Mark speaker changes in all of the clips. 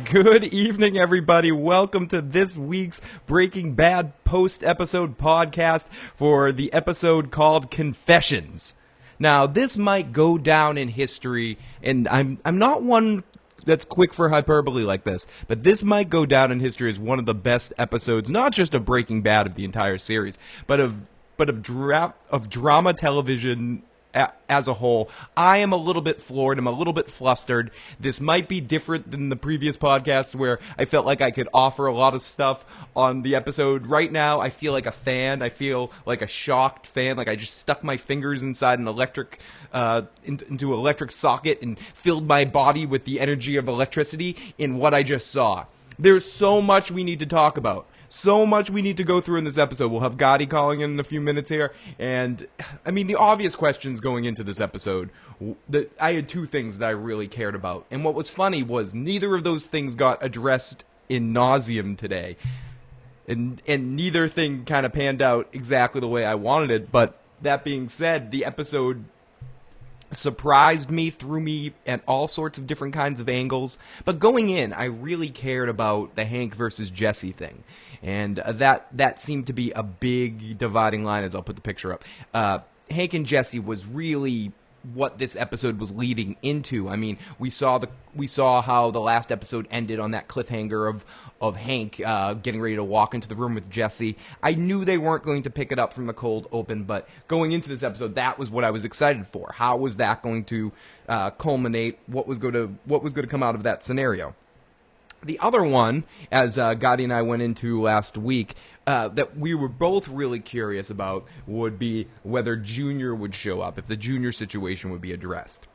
Speaker 1: Good evening, everybody. Welcome to this week's Breaking Bad post-episode podcast for the episode called Confessions. Now, this might go down in history, and I'm not one that's quick for hyperbole like this, but this might go down in history as one of the best episodes, not just of Breaking Bad of the entire series, but of drama television as a whole. I am a little bit floored. I'm a little bit flustered. This might be different than the previous podcasts where I felt like I could offer a lot of stuff on the episode. Right now, I feel like a fan. I feel like a shocked fan. Like I just stuck my fingers inside an electric, into an electric socket and filled my body with the energy of electricity in what I just saw. There's so much we need to talk about. So much we need to go through in this episode. We'll have Gotti calling in a few minutes here. And, I mean, the obvious questions going into this episode, I had two things that I really cared about. And what was funny was neither of those things got addressed in nauseum today. And neither thing kind of panned out exactly the way I wanted it. But that being said, the episode surprised me, threw me at all sorts of different kinds of angles. But going in, I really cared about the Hank versus Jesse thing. And that seemed to be a big dividing line, as I'll put the picture up. Hank and Jesse was really what this episode was leading into. I mean, we saw how the last episode ended on that cliffhanger of Hank getting ready to walk into the room with Jesse. I knew they weren't going to pick it up from the cold open, but going into this episode, that was what I was excited for. How was that going to culminate? What was going to come out of that scenario? The other one, as Gotti and I went into last week, that we were both really curious about would be whether Junior would show up, if the Junior situation would be addressed.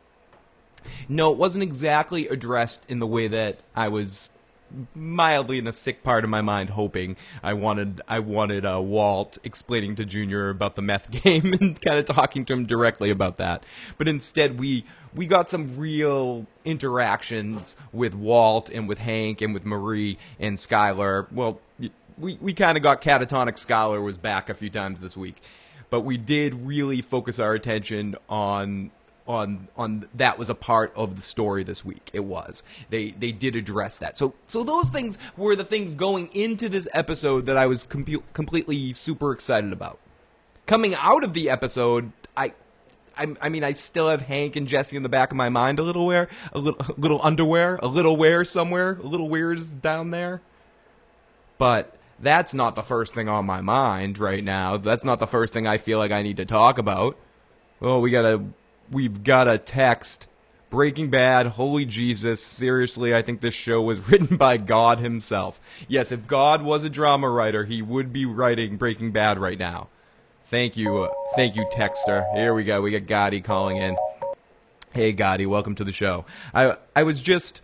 Speaker 1: No, it wasn't exactly addressed in the way that I was mildly in a sick part of my mind hoping. I wanted Walt explaining to Junior about the meth game and kind of talking to him directly about that. But instead, we got some real interactions with Walt and with Hank and with Marie and Skylar. Well, we kind of got catatonic. Skylar was back a few times this week. But we did really focus our attention on that was a part of the story this week. It was. They did address that. So those things were the things going into this episode that I was completely super excited about. Coming out of the episode, I mean, I still have Hank and Jesse in the back of my mind a little underwear, a little wear somewhere, a little wears down there. But that's not the first thing on my mind right now. That's not the first thing I feel like I need to talk about. Well, we've got a text. Breaking Bad, holy Jesus, seriously, I think this show was written by God himself. Yes, if God was a drama writer, he would be writing Breaking Bad right now. Thank you, texter. Here we go, we got Gotti calling in. Hey Gotti, welcome to the show. I was just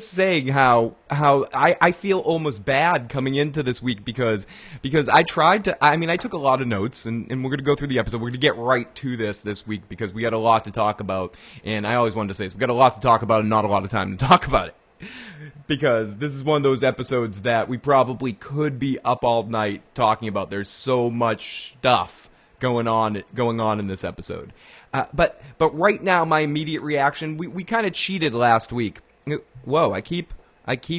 Speaker 1: saying how I feel almost bad coming into this week because I took a lot of notes and we're going to go through the episode. We're going to get right to this week because we got a lot to talk about. And I always wanted to say this. We got a lot to talk about and not a lot of time to talk about it. Because this is one of those episodes that we probably could be up all night talking about. There's so much stuff going on in this episode. But right now, my immediate reaction, we kind of cheated last week. Whoa, I keep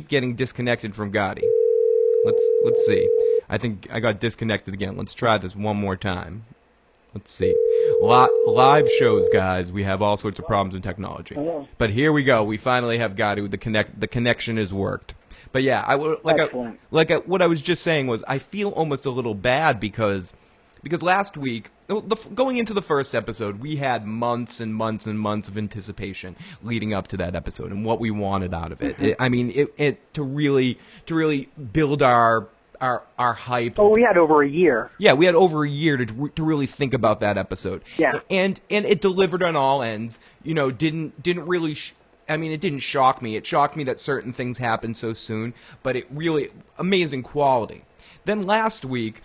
Speaker 1: getting disconnected from Gotti. Let's see. I think I got disconnected again. Let's try this one more time. Let's see. Live shows, guys. We have all sorts of problems in technology. But here we go. We finally have Gotti. The connection has worked. But yeah, what I was just saying was I feel almost a little bad because last week, going into the first episode, we had months and months and months of anticipation leading up to that episode and what we wanted out of it. Mm-hmm. To really build our hype.
Speaker 2: Oh, we had over a year.
Speaker 1: Yeah, we had over a year to really think about that episode.
Speaker 2: Yeah,
Speaker 1: and it delivered on all ends. You know, didn't really. It didn't shock me. It shocked me that certain things happened so soon, but it really amazing quality. Then last week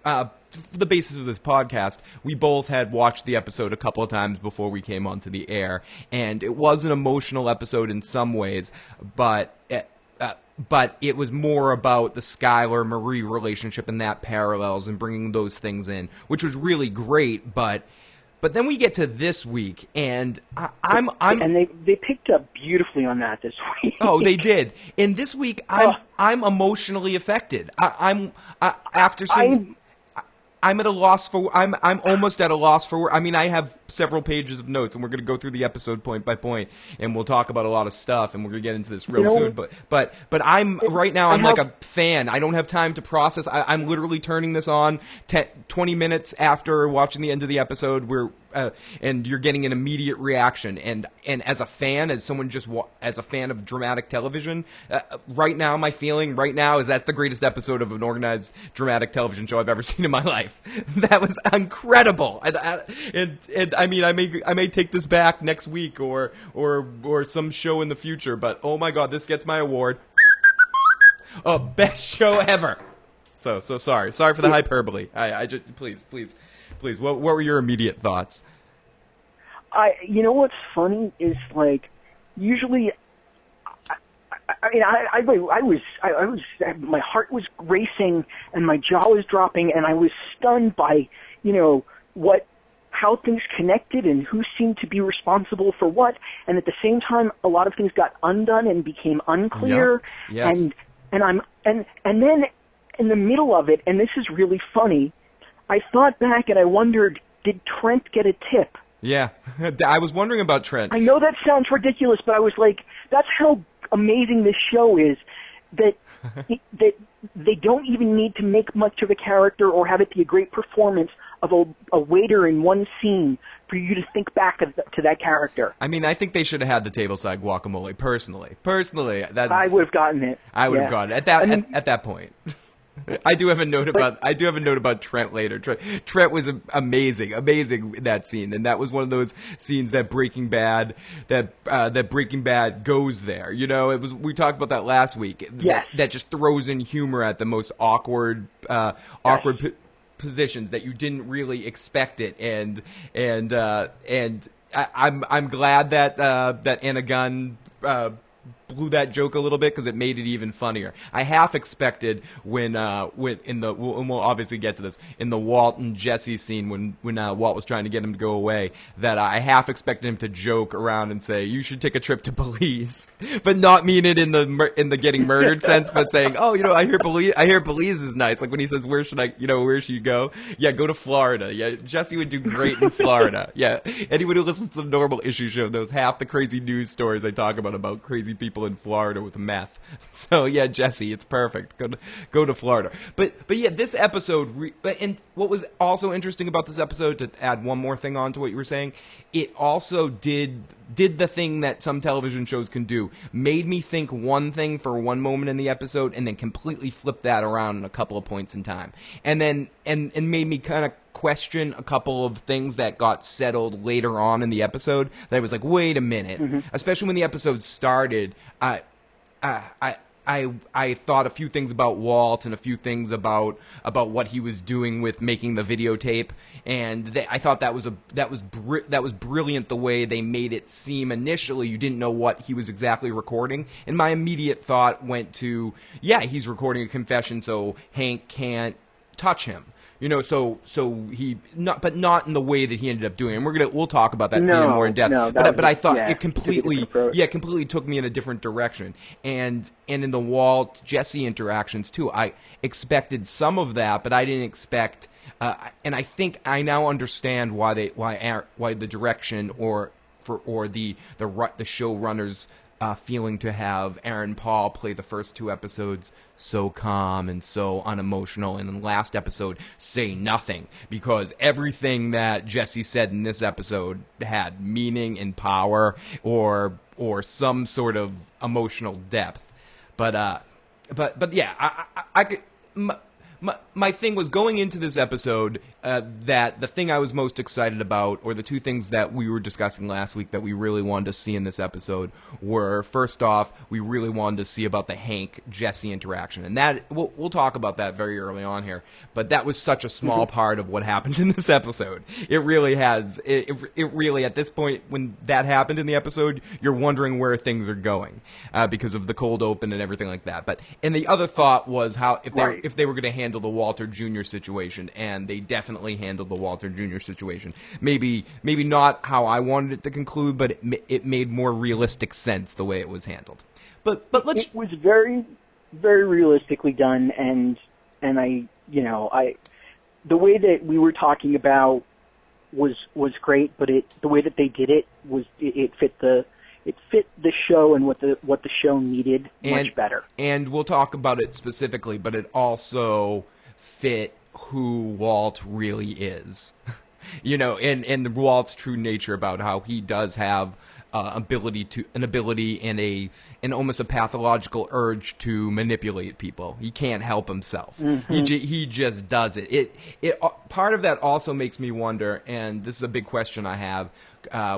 Speaker 1: for the basis of this podcast, we both had watched the episode a couple of times before we came onto the air, and it was an emotional episode in some ways, but it was more about the Skylar-Marie relationship and that parallels and bringing those things in, which was really great, but But then we get to this week, and I'm
Speaker 2: and they picked up beautifully on that this week.
Speaker 1: Oh, they did. And this week, I'm emotionally affected. After seeing. I'm at a loss for. I'm almost at a loss for. I mean, I have several pages of notes, and we're going to go through the episode point by point, and we'll talk about a lot of stuff, and we're going to get into this real soon. But I'm right now. I'm like a fan. I don't have time to process. I'm literally turning this on 20 minutes after watching the end of the episode. And you're getting an immediate reaction. And as a fan, as someone as a fan of dramatic television, right now my feeling right now is that's the greatest episode of an organized dramatic television show I've ever seen in my life. That was incredible. And I mean, I may take this back next week or some show in the future. But oh my God, this gets my award. Oh, best show ever. So sorry for the hyperbole. I just please. What were your immediate thoughts?
Speaker 2: You know what's funny is, like, usually, I was my heart was racing and my jaw was dropping and I was stunned by, how things connected and who seemed to be responsible for what, and at the same time, a lot of things got undone and became unclear.
Speaker 1: Yeah. Yes.
Speaker 2: And then in the middle of it, and this is really funny, I thought back and I wondered, did Trent get a tip?
Speaker 1: Yeah, I was wondering about Trent.
Speaker 2: I know that sounds ridiculous, but I was like, that's how amazing this show is, that they don't even need to make much of a character or have it be a great performance of a waiter in one scene for you to think back to that character.
Speaker 1: I mean, I think they should have had the tableside guacamole, personally. That
Speaker 2: I would have gotten it.
Speaker 1: I would have gotten it at that point. I do have a note about Trent later. Trent was amazing in that scene, and that was one of those scenes that Breaking Bad goes there. We talked about that last week.
Speaker 2: Yes.
Speaker 1: That just throws in humor at the most awkward positions that you didn't really expect it, and I'm glad that Anna Gunn blew that joke a little bit because it made it even funnier. I half expected when we'll obviously get to this in the Walt and Jesse scene when Walt was trying to get him to go away, that I half expected him to joke around and say, "You should take a trip to Belize," but not mean it in the getting murdered sense, but saying, "Oh, I hear Belize is nice." Like when he says, "Where should you go?" Yeah, go to Florida. Yeah, Jesse would do great in Florida. Yeah, anyone who listens to the Normal Issue Show knows half the crazy news stories I talk about crazy people in Florida with meth. So yeah, Jesse, it's perfect. Go to Florida. But yeah, this episode, and what was also interesting about this episode, to add one more thing on to what you were saying, it also did the thing that some television shows can do. Made me think one thing for one moment in the episode, and then completely flip that around in a couple of points in time, and then and made me kind of question a couple of things that got settled later on in the episode. That I was like, wait a minute. Mm-hmm. Especially when the episode started, I thought a few things about Walt and a few things about what he was doing with making the videotape, and I thought that was brilliant the way they made it seem initially. You didn't know what he was exactly recording, and my immediate thought went to, yeah, he's recording a confession, so Hank can't touch him. So he but not in the way that he ended up doing. And we'll talk about that scene more in depth. No, but I thought it completely took me in a different direction. And in the Walt Jesse interactions too, I expected some of that, but I didn't expect. And I think I now understand why the direction or the showrunners feeling to have Aaron Paul play the first two episodes so calm and so unemotional, and in the last episode say nothing, because everything that Jesse said in this episode had meaning and power or some sort of emotional depth. But yeah, my thing was going into this episode that the thing I was most excited about, or the two things that we were discussing last week that we really wanted to see in this episode, were, first off, we really wanted to see about the Hank-Jesse interaction. And that we'll talk about that very early on here. But that was such a small part of what happened in this episode. It really has. It really, at this point, when that happened in the episode, you're wondering where things are going because of the cold open and everything like that. And the other thought was how if they were going to handle the Walter Jr. situation, and they definitely definitely handled the Walter Jr. situation. Maybe not how I wanted it to conclude, but it made more realistic sense the way it was handled. But let's.
Speaker 2: It was very, very realistically done, and the way that we were talking about was great, but the way that they did it was it fit the show and what the show needed much better.
Speaker 1: And we'll talk about it specifically, but it also fit who Walt really is. And the Walt's true nature about how he does have an ability and an almost a pathological urge to manipulate people. He can't help himself. Mm-hmm. He just does it. It part of that also makes me wonder, and this is a big question I have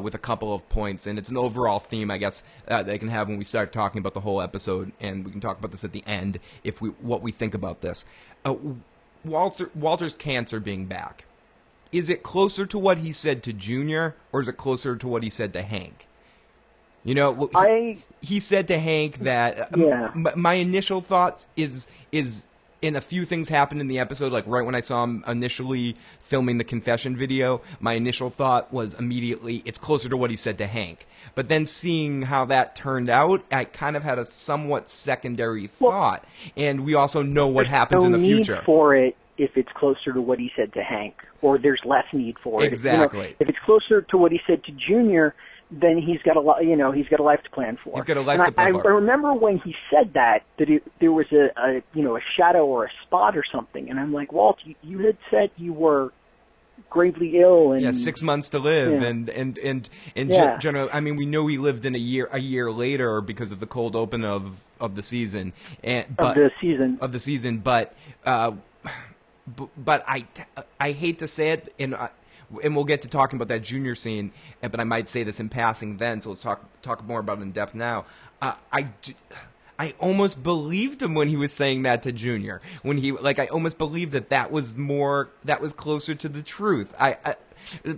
Speaker 1: with a couple of points, and it's an overall theme, I guess, that they can have when we start talking about the whole episode, and we can talk about this at the end what we think about this. Walter's cancer being back. Is it closer to what he said to Junior, or is it closer to what he said to Hank? He said to Hank that my initial thoughts is and a few things happened in the episode, like right when I saw him initially filming the confession video, my initial thought was immediately, it's closer to what he said to Hank. But then seeing how that turned out, I kind of had a somewhat secondary thought. And we also know what happens in the future.
Speaker 2: Need for it if it's closer to what he said to Hank, or there's less need for it.
Speaker 1: Exactly.
Speaker 2: If it's closer to what he said to Junior, then he's got a life to plan for.
Speaker 1: He's got a life to plan for.
Speaker 2: I remember when he said that there was a shadow or a spot or something, and I'm like, Walt, you had said you were gravely ill, and
Speaker 1: 6 months to live, and general. I mean, we know he lived in a year later because of the cold open of the season, but I hate to say it, and we'll get to talking about that Junior scene, but I might say this in passing then, so let's talk more about it in depth now. I almost believed him when he was saying that to Junior. I almost believed that was closer to the truth.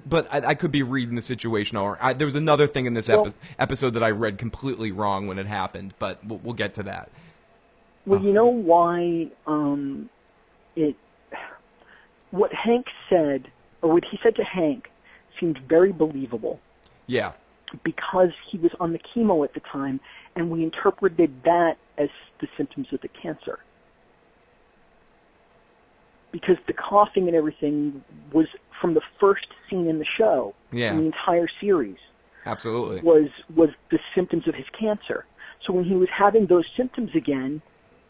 Speaker 1: But I could be reading the situation, or there was another thing in this episode that I read completely wrong when it happened, but we'll get to that.
Speaker 2: Well, you know why what Hank said, or what he said to Hank, seemed very believable.
Speaker 1: Yeah.
Speaker 2: Because he was on the chemo at the time, and we interpreted that as the symptoms of the cancer. Because the coughing and everything was from the first scene in the show, in the entire series.
Speaker 1: Absolutely.
Speaker 2: Was the symptoms of his cancer. So when he was having those symptoms again,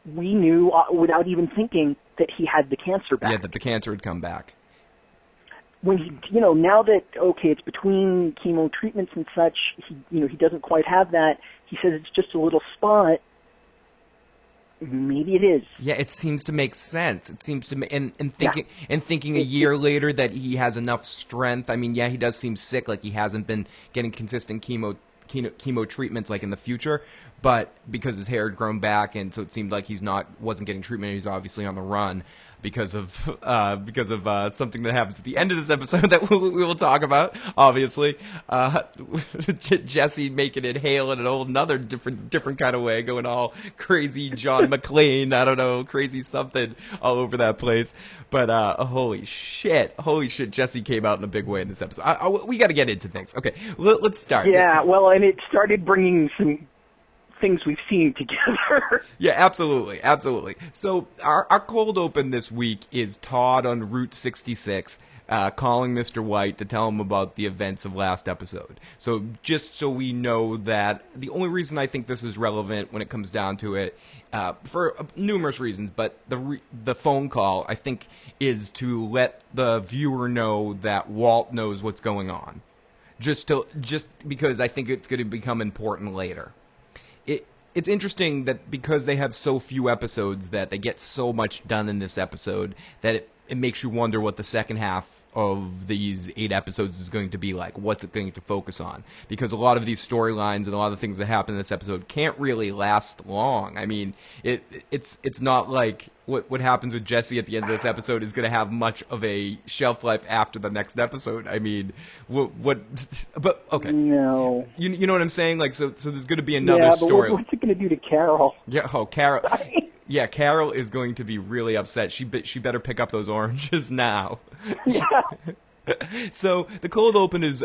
Speaker 2: we knew, without even thinking, that he had the cancer back.
Speaker 1: Yeah, that the cancer had come back.
Speaker 2: When he, now that, it's between chemo treatments and such, he doesn't quite have that. He says it's just a little spot. Maybe it is.
Speaker 1: Yeah, it seems to make sense. It seems to thinking a year later that he has enough strength. I mean, he does seem sick, like he hasn't been getting consistent chemo treatments like in the future, but because his hair had grown back, and so it seemed like wasn't getting treatment. He's obviously on the run because of something that happens at the end of this episode that we will talk about. Obviously, Jesse making it hail in another different kind of way, going all crazy John McClane, I don't know, crazy something all over that place. But holy shit, Jesse came out in a big way in this episode. We got to get into things. Okay, let's start.
Speaker 2: Yeah, well, and it started bringing some things we've seen together.
Speaker 1: Yeah, absolutely. So our cold open this week is Todd on Route 66 calling Mr. White to tell him about the events of last episode. So just so we know that, the only reason I think this is relevant when it comes down to it, for numerous reasons, but the phone call, I think, is to let the viewer know that Walt knows what's going on. Just because I think it's going to become important later. It's interesting that because they have so few episodes, that they get so much done in this episode, that it makes you wonder what the second half of these 8 episodes is going to be like. What's it going to focus on? Because a lot of these storylines and a lot of things that happen in this episode can't really last long. I mean, it's not like what happens with Jesse at the end of this episode is going to have much of a shelf life after the next episode. I mean, but okay.
Speaker 2: No.
Speaker 1: You know what I'm saying? Like, so there's going to be another story.
Speaker 2: What's it going to do to Carol?
Speaker 1: Yeah, Carol. Yeah, Carol is going to be really upset. She better pick up those oranges now.
Speaker 2: Yeah.
Speaker 1: So the cold open is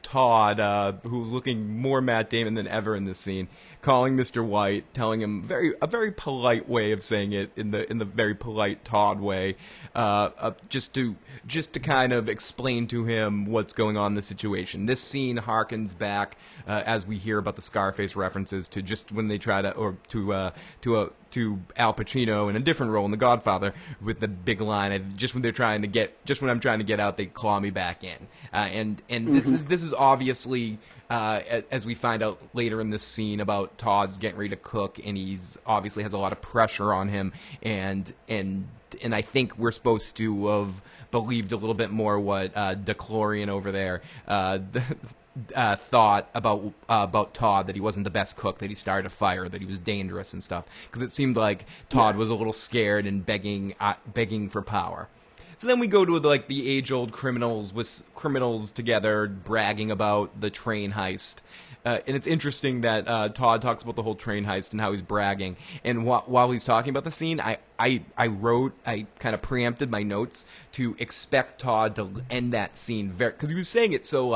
Speaker 1: Todd, who's looking more Matt Damon than ever in this scene, calling Mr. White, telling him a very polite way of saying it in the very polite Todd way, just to kind of explain to him what's going on in the situation. This scene harkens back as we hear about the Scarface references to just when they try to Al Pacino in a different role in The Godfather with the big line, just when I'm trying to get out, they claw me back in. And this is obviously, as we find out later in this scene about Todd's getting ready to cook, and he's obviously has a lot of pressure on him, and I think we're supposed to have believed a little bit more what DeClorian over there thought about Todd, that he wasn't the best cook, that he started a fire, that he was dangerous and stuff, because it seemed like Todd was a little scared and begging for power. So then we go to the age-old criminals together bragging about the train heist. And it's interesting that Todd talks about the whole train heist and how he's bragging. And while he's talking about the scene, I kind of preempted my notes to expect Todd to end that scene because he was saying it so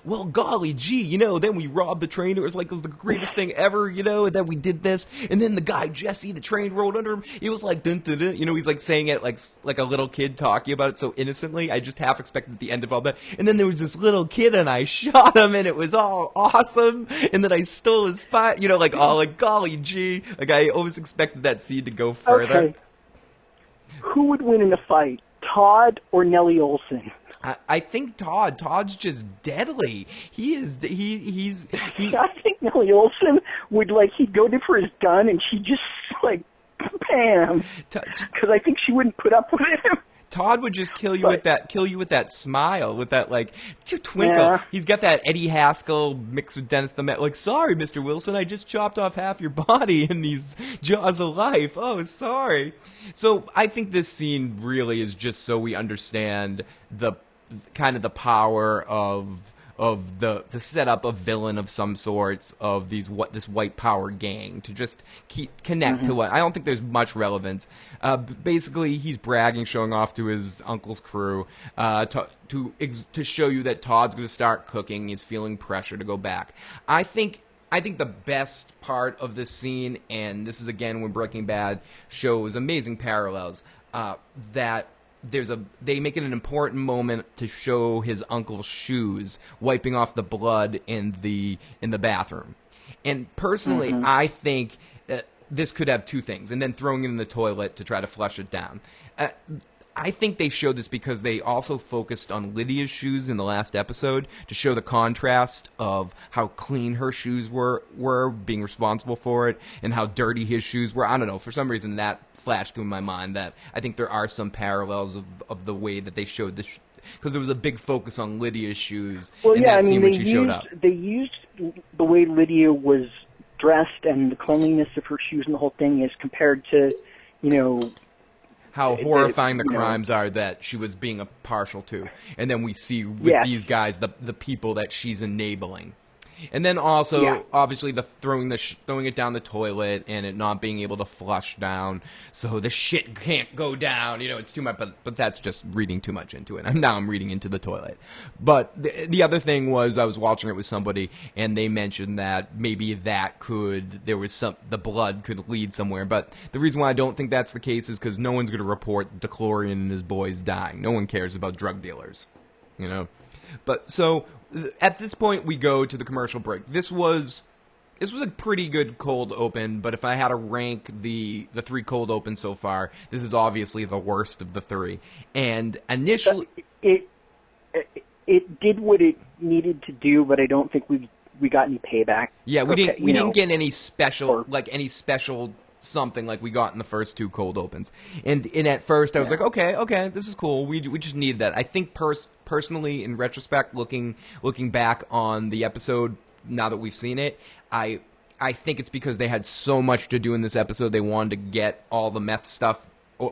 Speaker 1: well, golly gee, then we robbed the train. It was the greatest thing ever, and then we did this. And then the guy, Jesse, the train rolled under him. It was like, dun, dun, dun. He's saying it like a little kid talking about it so innocently. I just half expected at the end of all that. And then there was this little kid and I shot him and it was all awesome. And then I stole his spot, golly gee. I always expected that scene to go further.
Speaker 2: Okay. Who would win in a fight, Todd or Nellie Olson?
Speaker 1: I think Todd. Todd's just deadly. He's.
Speaker 2: I think Nellie Olson would he'd go there for his gun and she'd just bam, because I think she wouldn't put up with him.
Speaker 1: Todd would just kill you with that smile, with that twinkle. Yeah. He's got that Eddie Haskell mixed with Dennis the Met. Sorry, Mr. Wilson, I just chopped off half your body in these jaws of life. Oh, sorry. So I think this scene really is just so we understand the kind of the power of to set up a villain of some sorts of this white power gang to just connect to what I don't think there's much relevance. Basically, he's bragging, showing off to his uncle's crew to show you that Todd's going to start cooking. He's feeling pressure to go back. I think the best part of this scene, and this is again when Breaking Bad shows amazing parallels, that they make it an important moment to show his uncle's shoes wiping off the blood in the bathroom. And personally, I think this could have two things, and then throwing it in the toilet to try to flush it down. I think they showed this because they also focused on Lydia's shoes in the last episode to show the contrast of how clean her shoes were being responsible for it, and how dirty his shoes were. I don't know, for some reason that flashed through my mind that I think there are some parallels of the way that they showed this, because there was a big focus on Lydia's shoes in that scene when she showed up.
Speaker 2: They used the way Lydia was dressed and the cleanliness of her shoes and the whole thing as compared to,
Speaker 1: how horrifying the crimes are that she was being partial to. And then we see with these guys the people that she's enabling. And then also, obviously, the throwing it down the toilet and it not being able to flush down, so the shit can't go down. It's too much, but that's just reading too much into it. Now I'm reading into the toilet. But the other thing was, I was watching it with somebody, and they mentioned that maybe the blood could lead somewhere. But the reason why I don't think that's the case is because no one's going to report DeClorian and his boys dying. No one cares about drug dealers, But so at this point, we go to the commercial break. This was a pretty good cold open, but if I had to rank the three cold opens so far, this is obviously the worst of the three. And initially,
Speaker 2: it did what it needed to do, but I don't think we got any payback.
Speaker 1: Yeah, we didn't get any special something like we got in the first two cold opens. And at first I was like, okay, this is cool. We just needed that. I think personally, in retrospect, looking back on the episode now that we've seen it, I think it's because they had so much to do in this episode. They wanted to get all the meth stuff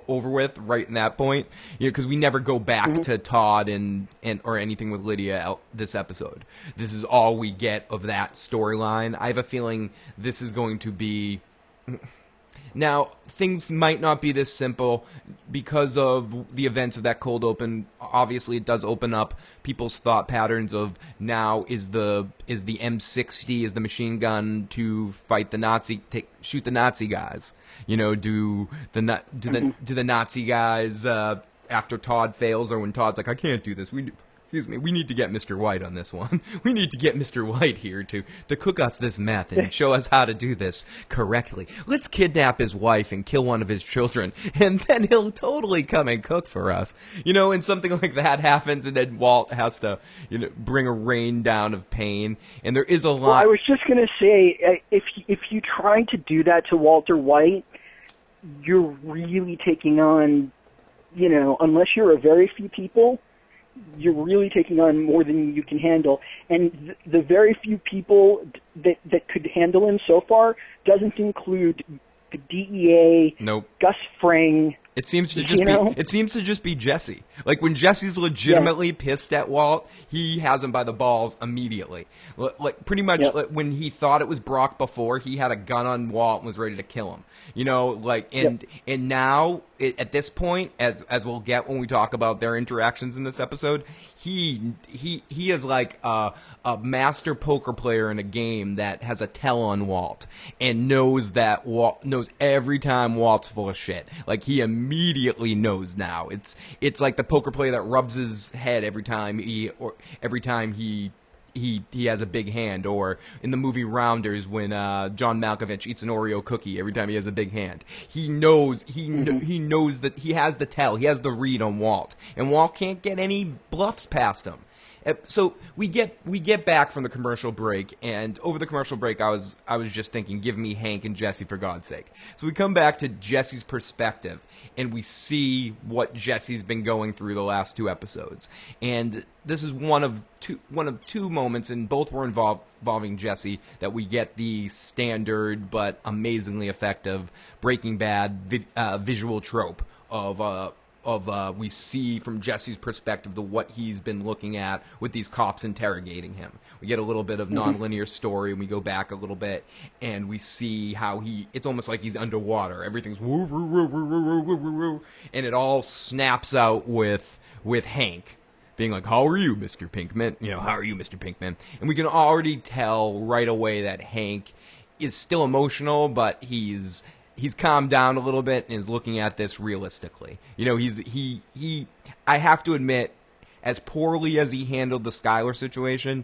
Speaker 1: over with right in that point, because we never go back to Todd and or anything with Lydia this episode. This is all we get of that storyline. I have a feeling this is going to be Now, things might not be this simple because of the events of that cold open. Obviously, it does open up people's thought patterns of now is the M60, is the machine gun to fight the shoot the Nazi guys. You know, do the Nazi guys after Todd fails, or when Todd's like, I can't do this, we need to get Mr. White on this one. We need to get Mr. White here to cook us this meth and show us how to do this correctly. Let's kidnap his wife and kill one of his children, and then he'll totally come and cook for us. You know, and something like that happens, and then Walt has to, you know, bring a rain down of pain. And there is a lot...
Speaker 2: Well, I was just going to say, if you try to do that to Walter White, you're really taking on, you know, unless you're a very few people, you're really taking on more than you can handle. And the very few people that could handle him so far doesn't include the DEA,
Speaker 1: nope.
Speaker 2: Gus Fring.
Speaker 1: It seems to just be Jesse. Like, when Jesse's legitimately pissed at Walt, he has him by the balls immediately. Like, pretty much like, when he thought it was Brock before, he had a gun on Walt and was ready to kill him. You know, like, and now at this point, as we'll get when we talk about their interactions in this episode, he is like a master poker player in a game that has a tell on Walt and knows every time Walt's full of shit. Like, he immediately knows now. It's like the poker player that rubs his head every time he has a big hand, or in the movie Rounders when John Malkovich eats an Oreo cookie every time he has a big hand. He knows he knows that he has the tell, he has the read on Walt, and Walt can't get any bluffs past him. So we get back from the commercial break, and over the commercial break, I was just thinking, give me Hank and Jesse, for God's sake. So we come back to Jesse's perspective, and we see what Jesse's been going through the last 2 episodes. And this is one of two moments, and both were involving Jesse, that we get the standard but amazingly effective Breaking Bad visual trope of we see from Jesse's perspective what he's been looking at with these cops interrogating him. We get a little bit of nonlinear story, and we go back a little bit, and we see how it's almost like he's underwater. Everything's woo, woo, woo, woo, woo, woo, woo, woo, and it all snaps out with Hank being like, how are you, Mr. Pinkman? You know, how are you, Mr. Pinkman? And we can already tell right away that Hank is still emotional, but he's calmed down a little bit and is looking at this realistically. You know, I have to admit, as poorly as he handled the Skyler situation,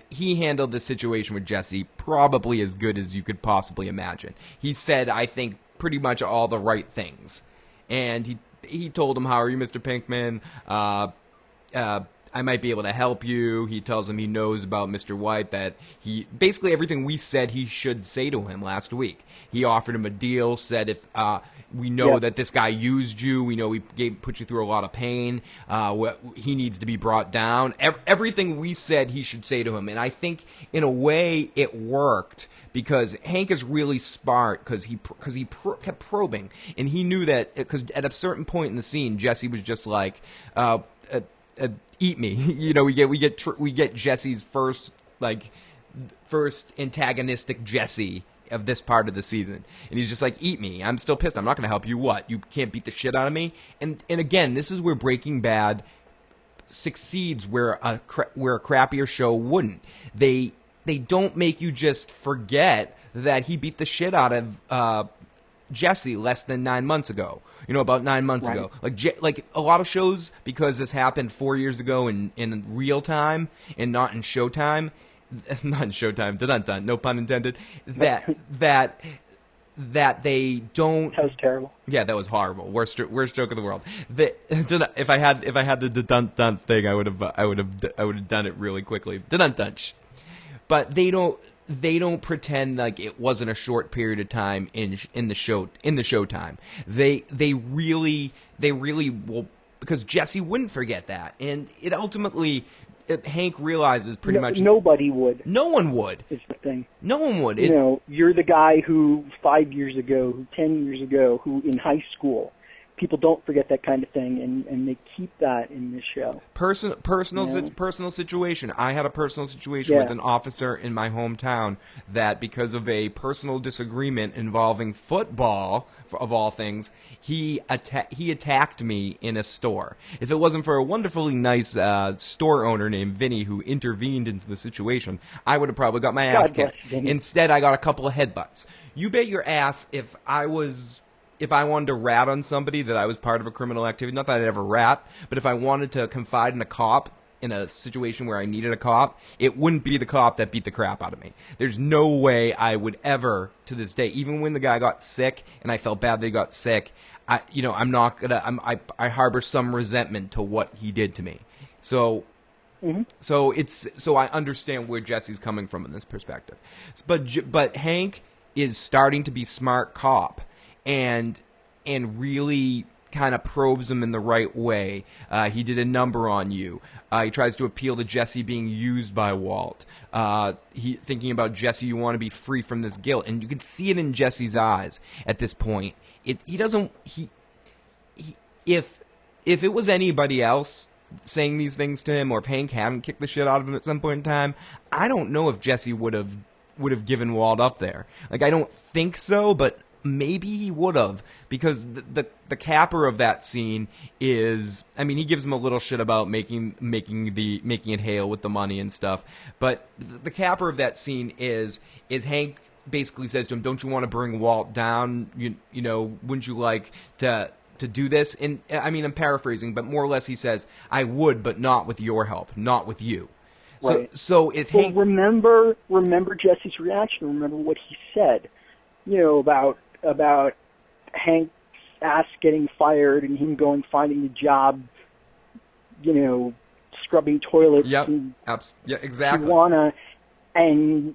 Speaker 1: he handled the situation with Jesse probably as good as you could possibly imagine. He said, I think, pretty much all the right things. And he told him, how are you, Mr. Pinkman? I might be able to help you. He tells him he knows about Mr. White, that basically everything we said he should say to him last week. He offered him a deal, said if we know that this guy used you, we know he put you through a lot of pain, he needs to be brought down. Everything we said he should say to him. And I think in a way it worked, because Hank is really smart, because he kept probing, and he knew that, because at a certain point in the scene, Jesse was just like, eat me. You know, we get Jesse's first antagonistic Jesse of this part of the season, and he's just like, eat me. I'm still pissed. I'm not going to help you. What? You can't beat the shit out of me. And again, this is where Breaking Bad succeeds, where a crappier show wouldn't. They don't make you just forget that he beat the shit out of Jesse less than 9 months ago. You know, about 9 months ago. Like a lot of shows, because this happened 4 years ago in real time and not in Showtime. Not in Showtime. Dun-dun-dun, no pun intended. That they don't.
Speaker 2: That was terrible.
Speaker 1: Yeah, that was horrible. Worst joke of the world. If I had the dun-dun thing, I would have done it really quickly. Dun-dun-dun. But they don't pretend like it wasn't a short period of time in the Showtime. They really will, because Jesse wouldn't forget that, and it ultimately Hank realizes pretty much
Speaker 2: nobody would.
Speaker 1: No one would.
Speaker 2: It's the thing.
Speaker 1: No one would.
Speaker 2: You know, you're the guy who 5 years ago, who 10 years ago, who in high school people don't forget that kind of thing, and they keep that in this show.
Speaker 1: Personal situation. I had a personal situation with an officer in my hometown that, because of a personal disagreement involving football, of all things, he attacked me in a store. If it wasn't for a wonderfully nice store owner named Vinny who intervened into the situation, I would have probably got my ass kicked. Instead, I got a couple of headbutts. You bet your ass if I wanted to rat on somebody that I was part of a criminal activity, not that I'd ever rat, but if I wanted to confide in a cop in a situation where I needed a cop, it wouldn't be the cop that beat the crap out of me. There's no way I would ever, to this day, even when the guy got sick and I felt bad that he got sick, I harbor some resentment to what he did to me. So I understand where Jesse's coming from in this perspective. But Hank is starting to be smart cop and really kind of probes him in the right way. He did a number on you. He tries to appeal to Jesse being used by Walt. Thinking about Jesse, you want to be free from this guilt, and you can see it in Jesse's eyes at this point. If it was anybody else saying these things to him, or if Hank hadn't kicked the shit out of him at some point in time, I don't know if Jesse would have given Walt up there. Like, I don't think so, but maybe he would have, because the capper of that scene is, I mean, he gives him a little shit about making it hail with the money and stuff, but the capper of that scene is Hank basically says to him, "Don't you want to bring Walt down? You know, wouldn't you like to do this?" And I mean, I'm paraphrasing, but more or less he says, "I would, but not with your help, not with you."
Speaker 2: Right.
Speaker 1: So if Hank,
Speaker 2: remember Jesse's reaction. Remember what he said. You know, about Hank's ass getting fired and him finding a job, you know, scrubbing toilets.
Speaker 1: Yep.
Speaker 2: In
Speaker 1: Exactly.
Speaker 2: Tijuana, and,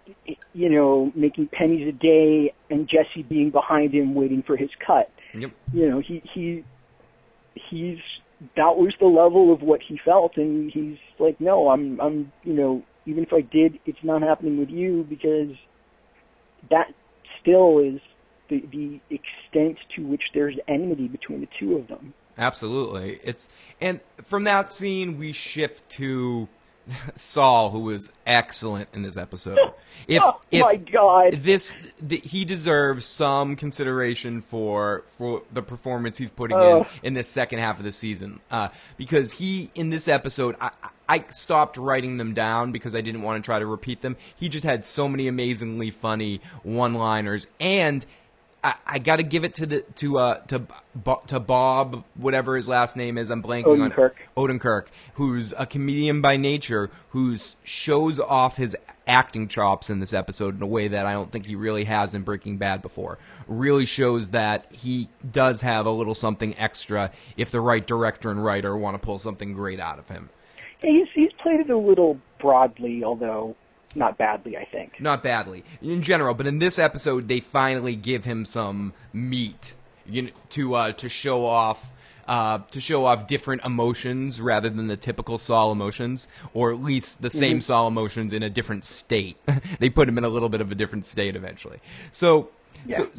Speaker 2: you know, making pennies a day, and Jesse being behind him waiting for his cut.
Speaker 1: Yep.
Speaker 2: You know, he's that was the level of what he felt, and he's like, no, I'm you know, even if I did, it's not happening with you, because that still is the extent to which there's enmity between the two of them.
Speaker 1: Absolutely. And from that scene we shift to Saul, who was excellent in this episode.
Speaker 2: My God!
Speaker 1: He deserves some consideration for the performance he's putting in this second half of the season. Because in this episode, I stopped writing them down because I didn't want to try to repeat them. He just had so many amazingly funny one-liners, and I got to give it to Bob, whatever his last name is. I'm blanking on it. Odenkirk, who's a comedian by nature, who shows off his acting chops in this episode in a way that I don't think he really has in Breaking Bad before. Really shows that he does have a little something extra if the right director and writer want to pull something great out of him.
Speaker 2: Yeah, he's played it a little broadly, although not badly, I think.
Speaker 1: Not badly in general, but in this episode, they finally give him some meat, to show off different emotions rather than the typical Saul emotions, or at least the same Saul emotions in a different state. They put him in a little bit of a different state eventually. So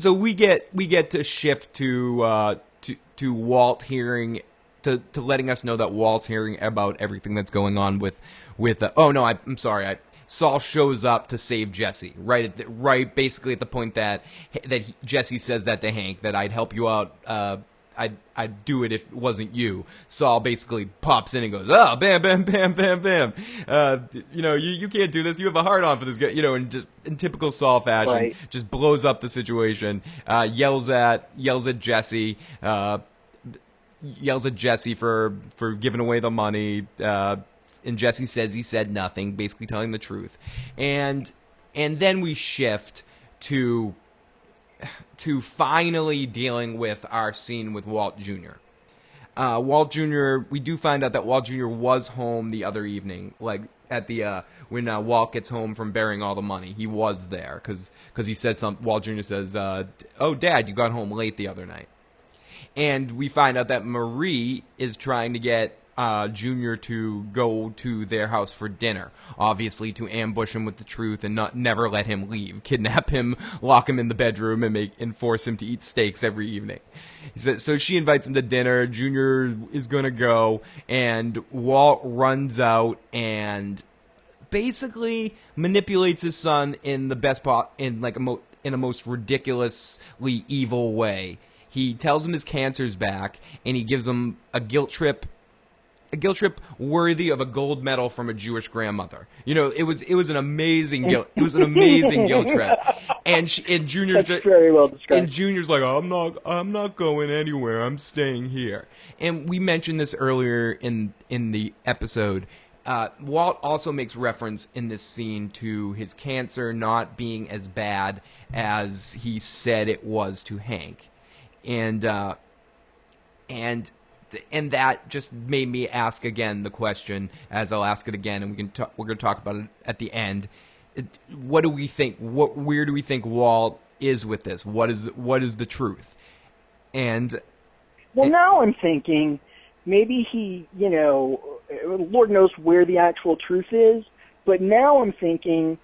Speaker 1: we get to shift to Walt hearing. To letting us know that Walt's hearing about everything that's going on with I'm sorry. Saul shows up to save Jesse basically at the point that Jesse says that to Hank, that I'd help you out. I'd do it if it wasn't you. Saul basically pops in and goes, "Oh, bam, bam, bam, bam, bam. You can't do this. You have a hard on for this guy." You know, and just in typical Saul fashion, just blows up the situation. Yells at Jesse. Yells at Jesse for giving away the money. And Jesse says he said nothing, basically telling the truth. And then we shift to finally dealing with our scene with Walt Jr. Walt Jr., we do find out that Walt Jr. was home the other evening, like at the when Walt gets home from burying all the money. He was there because he says Walt Jr. says, "Oh, Dad, you got home late the other night." And we find out that Marie is trying to get Junior to go to their house for dinner, obviously to ambush him with the truth and never let him leave, kidnap him, lock him in the bedroom, and force him to eat steaks every evening. So she invites him to dinner. Junior is gonna go, and Walt runs out and basically manipulates his son in the best in like in a most ridiculously evil way. He tells him his cancer's back, and he gives him a guilt trip worthy of a gold medal from a Jewish grandmother. It was an amazing guilt. It was an amazing guilt trip. And Junior's
Speaker 2: That's very well described.
Speaker 1: And Junior's like, I'm not going anywhere. I'm staying here. And we mentioned this earlier in the episode. Walt also makes reference in this scene to his cancer not being as bad as he said it was to Hank. And that just made me ask again the question, as I'll ask it again, and we're going to talk about it at the end. What do we think? Where do we think Walt is with this? What is the truth?
Speaker 2: Now I'm thinking maybe he, Lord knows where the actual truth is, but now I'm thinking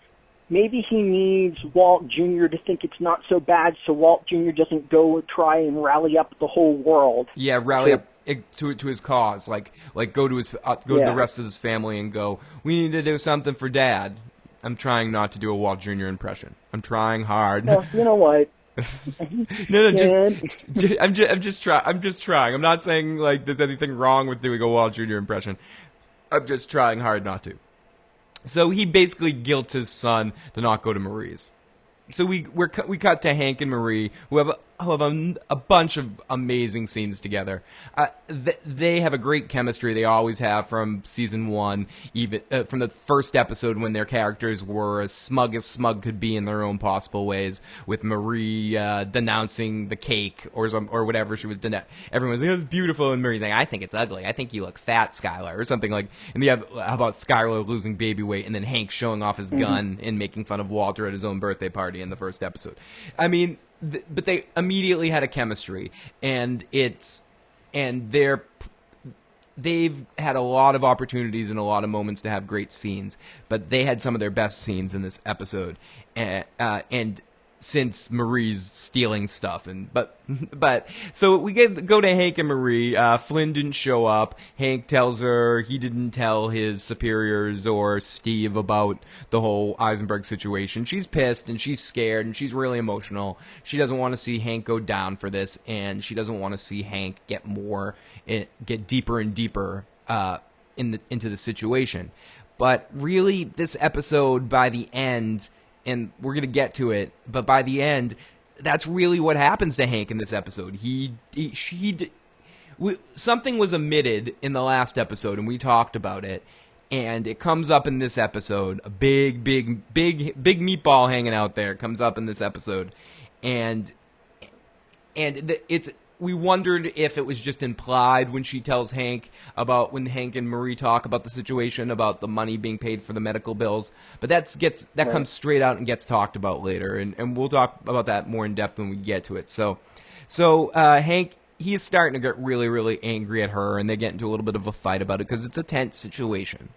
Speaker 2: maybe he needs Walt Jr. to think it's not so bad, so Walt Jr. doesn't go try and rally up the whole world.
Speaker 1: Yeah, rally up to his cause, like go to the rest of his family and go, we need to do something for Dad. I'm trying not to do a Walt Jr. impression. I'm trying hard.
Speaker 2: Well, you know what?
Speaker 1: I'm just trying. I'm not saying like there's anything wrong with doing a Walt Jr. impression. I'm just trying hard not to. So he basically guilts his son to not go to Marie's. So we cut to Hank and Marie, who have a bunch of amazing scenes together. They have a great chemistry. They always have from season one, even from the first episode when their characters were as smug could be in their own possible ways. With Marie denouncing the cake or whatever she was everyone's like, "It's beautiful," and Marie's like, "I think it's ugly. I think you look fat, Skylar," or something like. And how about Skylar losing baby weight, and then Hank showing off his gun and making fun of Walter at his own birthday party in the first episode. I mean. But they immediately had a chemistry, and they've had a lot of opportunities and a lot of moments to have great scenes, but they had some of their best scenes in this episode, and since Marie's stealing stuff, but so we go to Hank and Marie. Flynn didn't show up. Hank tells her he didn't tell his superiors or Steve about the whole Eisenberg situation. She's pissed and she's scared and she's really emotional. She doesn't want to see Hank go down for this, and she doesn't want to see Hank get deeper and deeper into the situation. But really, this episode, by the end, and we're going to get to it, but by the end, that's really what happens to Hank in this episode. Something was omitted in the last episode, and we talked about it, and it comes up in this episode. A big meatball hanging out there comes up in this episode, and we wondered if it was just implied when she tells Hank when Hank and Marie talk about the situation, about the money being paid for the medical bills. But that comes straight out and gets talked about later, and we'll talk about that more in depth when we get to it. So Hank, he is starting to get really, really angry at her, and they get into a little bit of a fight about it because it's a tense situation.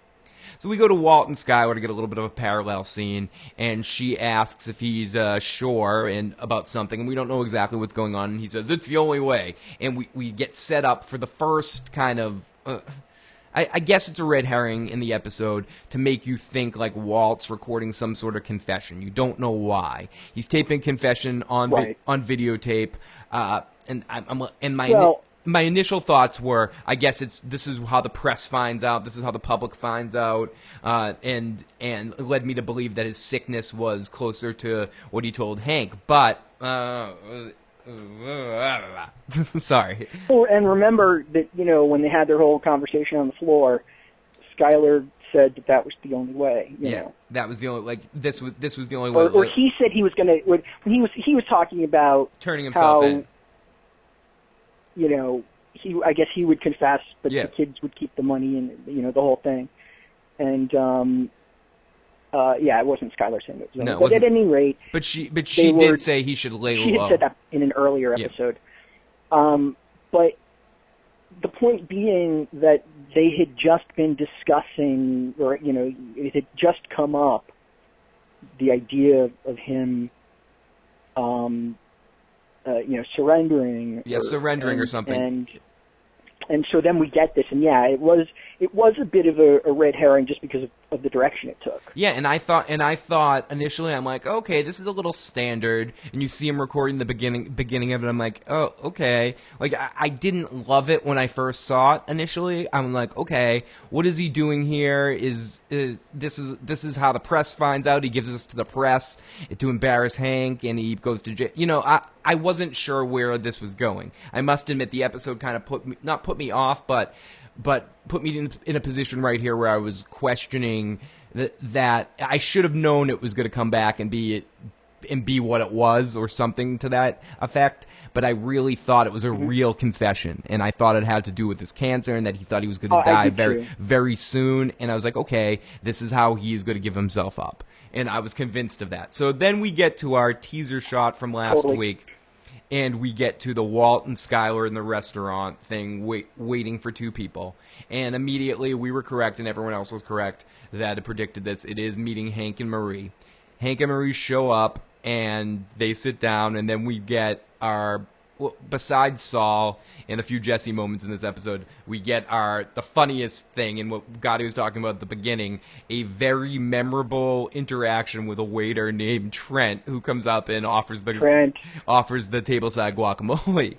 Speaker 1: So we go to Walt and Skylar to get a little bit of a parallel scene, and she asks if he's sure about something, and we don't know exactly what's going on, and he says, "It's the only way." And we get set up for the first kind of, I guess it's a red herring in the episode, to make you think like Walt's recording some sort of confession. You don't know why. He's taping confession on videotape, my initial thoughts were, I guess this is how the press finds out, this is how the public finds out, and it led me to believe that his sickness was closer to what he told Hank. But sorry.
Speaker 2: And remember that when they had their whole conversation on the floor, Skylar said that was the only way. You know.
Speaker 1: That was the only this was the only way.
Speaker 2: Or he said he was going to when he was talking about
Speaker 1: turning himself in.
Speaker 2: I guess he would confess, but the kids would keep the money and, the whole thing. And, it wasn't Skylar saying it.
Speaker 1: No,
Speaker 2: but at any rate.
Speaker 1: But she did say he should lay low.
Speaker 2: She had said that in an earlier episode. But the point being that they had just been discussing, or it had just come up, the idea of him, surrendering.
Speaker 1: Surrendering or something.
Speaker 2: And so then we get this, and it was a bit of a red herring just because of the direction it took.
Speaker 1: Yeah, and I thought initially, I'm like, okay, this is a little standard, and you see him recording the beginning of it, I'm like, oh, okay. Like, I didn't love it when I first saw it initially. I'm like, okay, what is he doing here? This is how the press finds out. He gives this to the press to embarrass Hank, and he goes to jail. I wasn't sure where this was going. I must admit, the episode kind of not put me off, but put me in a position right here where I was questioning that I should have known it was going to come back and be what it was, or something to that effect. But I really thought it was a real confession, and I thought it had to do with his cancer, and that he thought he was going to die very, very soon. And I was like, okay, this is how he is going to give himself up. And I was convinced of that. So then we get to our teaser shot from last week. And we get to the Walt and Skylar in the restaurant thing, waiting for two people. And immediately we were correct, and everyone else was correct that had predicted this. It is meeting Hank and Marie. Hank and Marie show up, and they sit down, and then we get besides Saul and a few Jesse moments in this episode, we get the funniest thing, and what Gotti was talking about at the beginning, a very memorable interaction with a waiter named Trent, who comes up and offers the tableside guacamole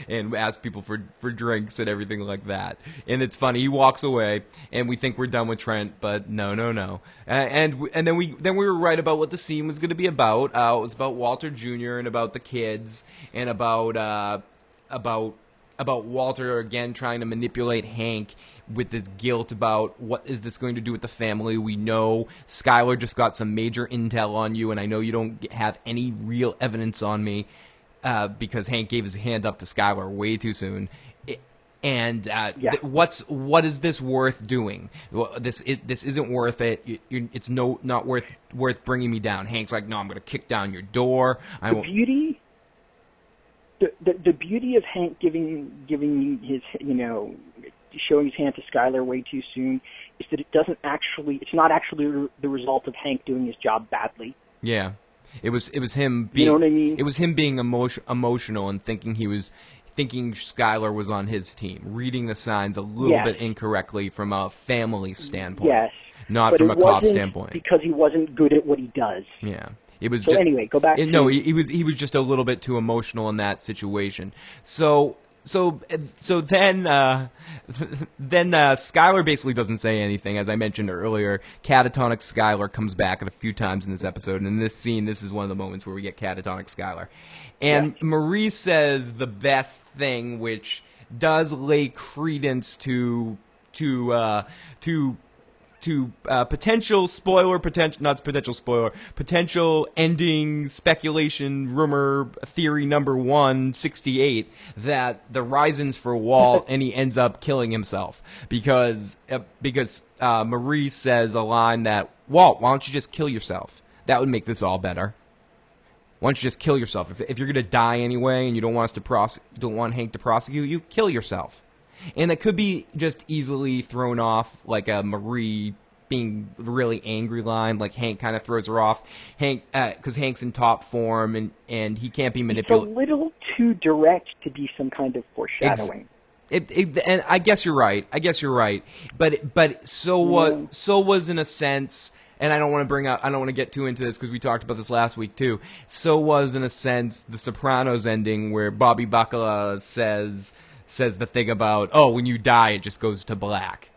Speaker 1: and asks people for drinks and everything like that. And it's funny. He walks away, and we think we're done with Trent, but no. And then we were right about what the scene was going to be about. It was about Walter Jr. and about the kids, and about Walter again trying to manipulate Hank with this guilt about what is this going to do with the family. We know Skylar just got some major intel on you, and I know you don't have any real evidence on me because Hank gave his hand up to Skylar way too soon. What is this worth doing? This isn't worth it. It's not worth bringing me down. Hank's like, no, I'm going to kick down your door.
Speaker 2: The beauty of Hank giving his, showing his hand to Skylar way too soon is that it's not actually the result of Hank doing his job badly.
Speaker 1: Yeah. It was him being,
Speaker 2: you know what I mean?
Speaker 1: It was him being emotional and thinking Skylar was on his team, reading the signs a little bit incorrectly from a family standpoint.
Speaker 2: Yes.
Speaker 1: Not from a cop standpoint.
Speaker 2: Because he wasn't good at what he does.
Speaker 1: Yeah. It was
Speaker 2: anyway, go back.
Speaker 1: No, he was just a little bit too emotional in that situation. So then Skylar basically doesn't say anything. As I mentioned earlier, catatonic Skylar comes back a few times in this episode, and in this scene, this is one of the moments where we get catatonic Skylar. And Marie says the best thing, which does lay credence to potential ending speculation rumor theory number 168 that the Rison's for Walt and he ends up killing himself because Marie says a line that, Walt, why don't you just kill yourself? That would make this all better. Why don't you just kill yourself? If you're gonna die anyway and you don't want Hank to prosecute you, kill yourself. And it could be just easily thrown off like a Marie being really angry line, like Hank kind of throws her off. Because Hank's in top form and he can't be manipulated.
Speaker 2: It's a little too direct to be some kind of foreshadowing.
Speaker 1: And I guess you're right. But so was in a sense. And I don't want to get too into this because we talked about this last week too. So was in a sense the Sopranos ending where Bobby Bacala says the thing about, when you die, it just goes to black.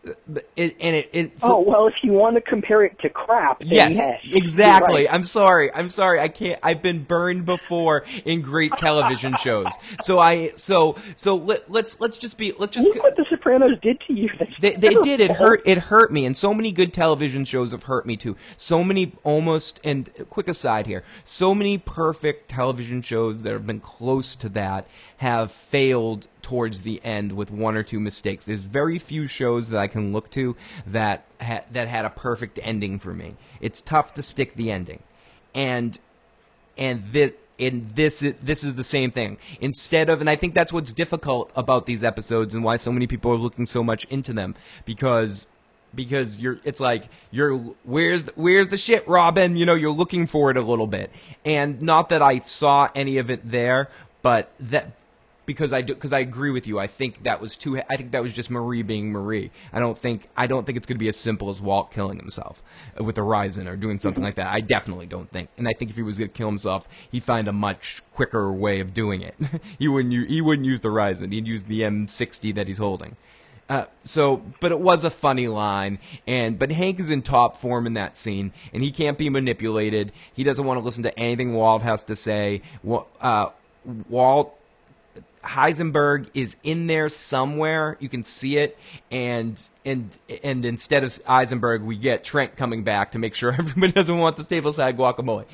Speaker 2: Well, if you want to compare it to crap, then yes,
Speaker 1: exactly.
Speaker 2: Right.
Speaker 1: I'm sorry. I can't. I've been burned before in great television shows. Let's just
Speaker 2: look what the Sopranos did to you.
Speaker 1: They did. It hurt me, and so many good television shows have hurt me too. So many and quick aside here, so many perfect television shows that have been close to that have failed towards the end with one or two mistakes. There's very few shows that I can look to that had a perfect ending for me. It's tough to stick the ending, and And this is the same thing. Instead of, and I think that's what's difficult about these episodes and why so many people are looking so much into them, because it's like where's the shit, Robin? You're looking for it a little bit, and not that I saw any of it there, but that. Because I agree with you. I think that was just Marie being Marie. I don't think it's going to be as simple as Walt killing himself with a Ryzen or doing something like that. I definitely don't think. And I think if he was going to kill himself, he'd find a much quicker way of doing it. He wouldn't use the Ryzen. He'd use the M60 that he's holding. But it was a funny line, but Hank is in top form in that scene, and he can't be manipulated. He doesn't want to listen to anything Walt has to say. Heisenberg is in there somewhere. You can see it, and instead of Heisenberg, we get Trent coming back to make sure everybody doesn't want the tableside guacamole,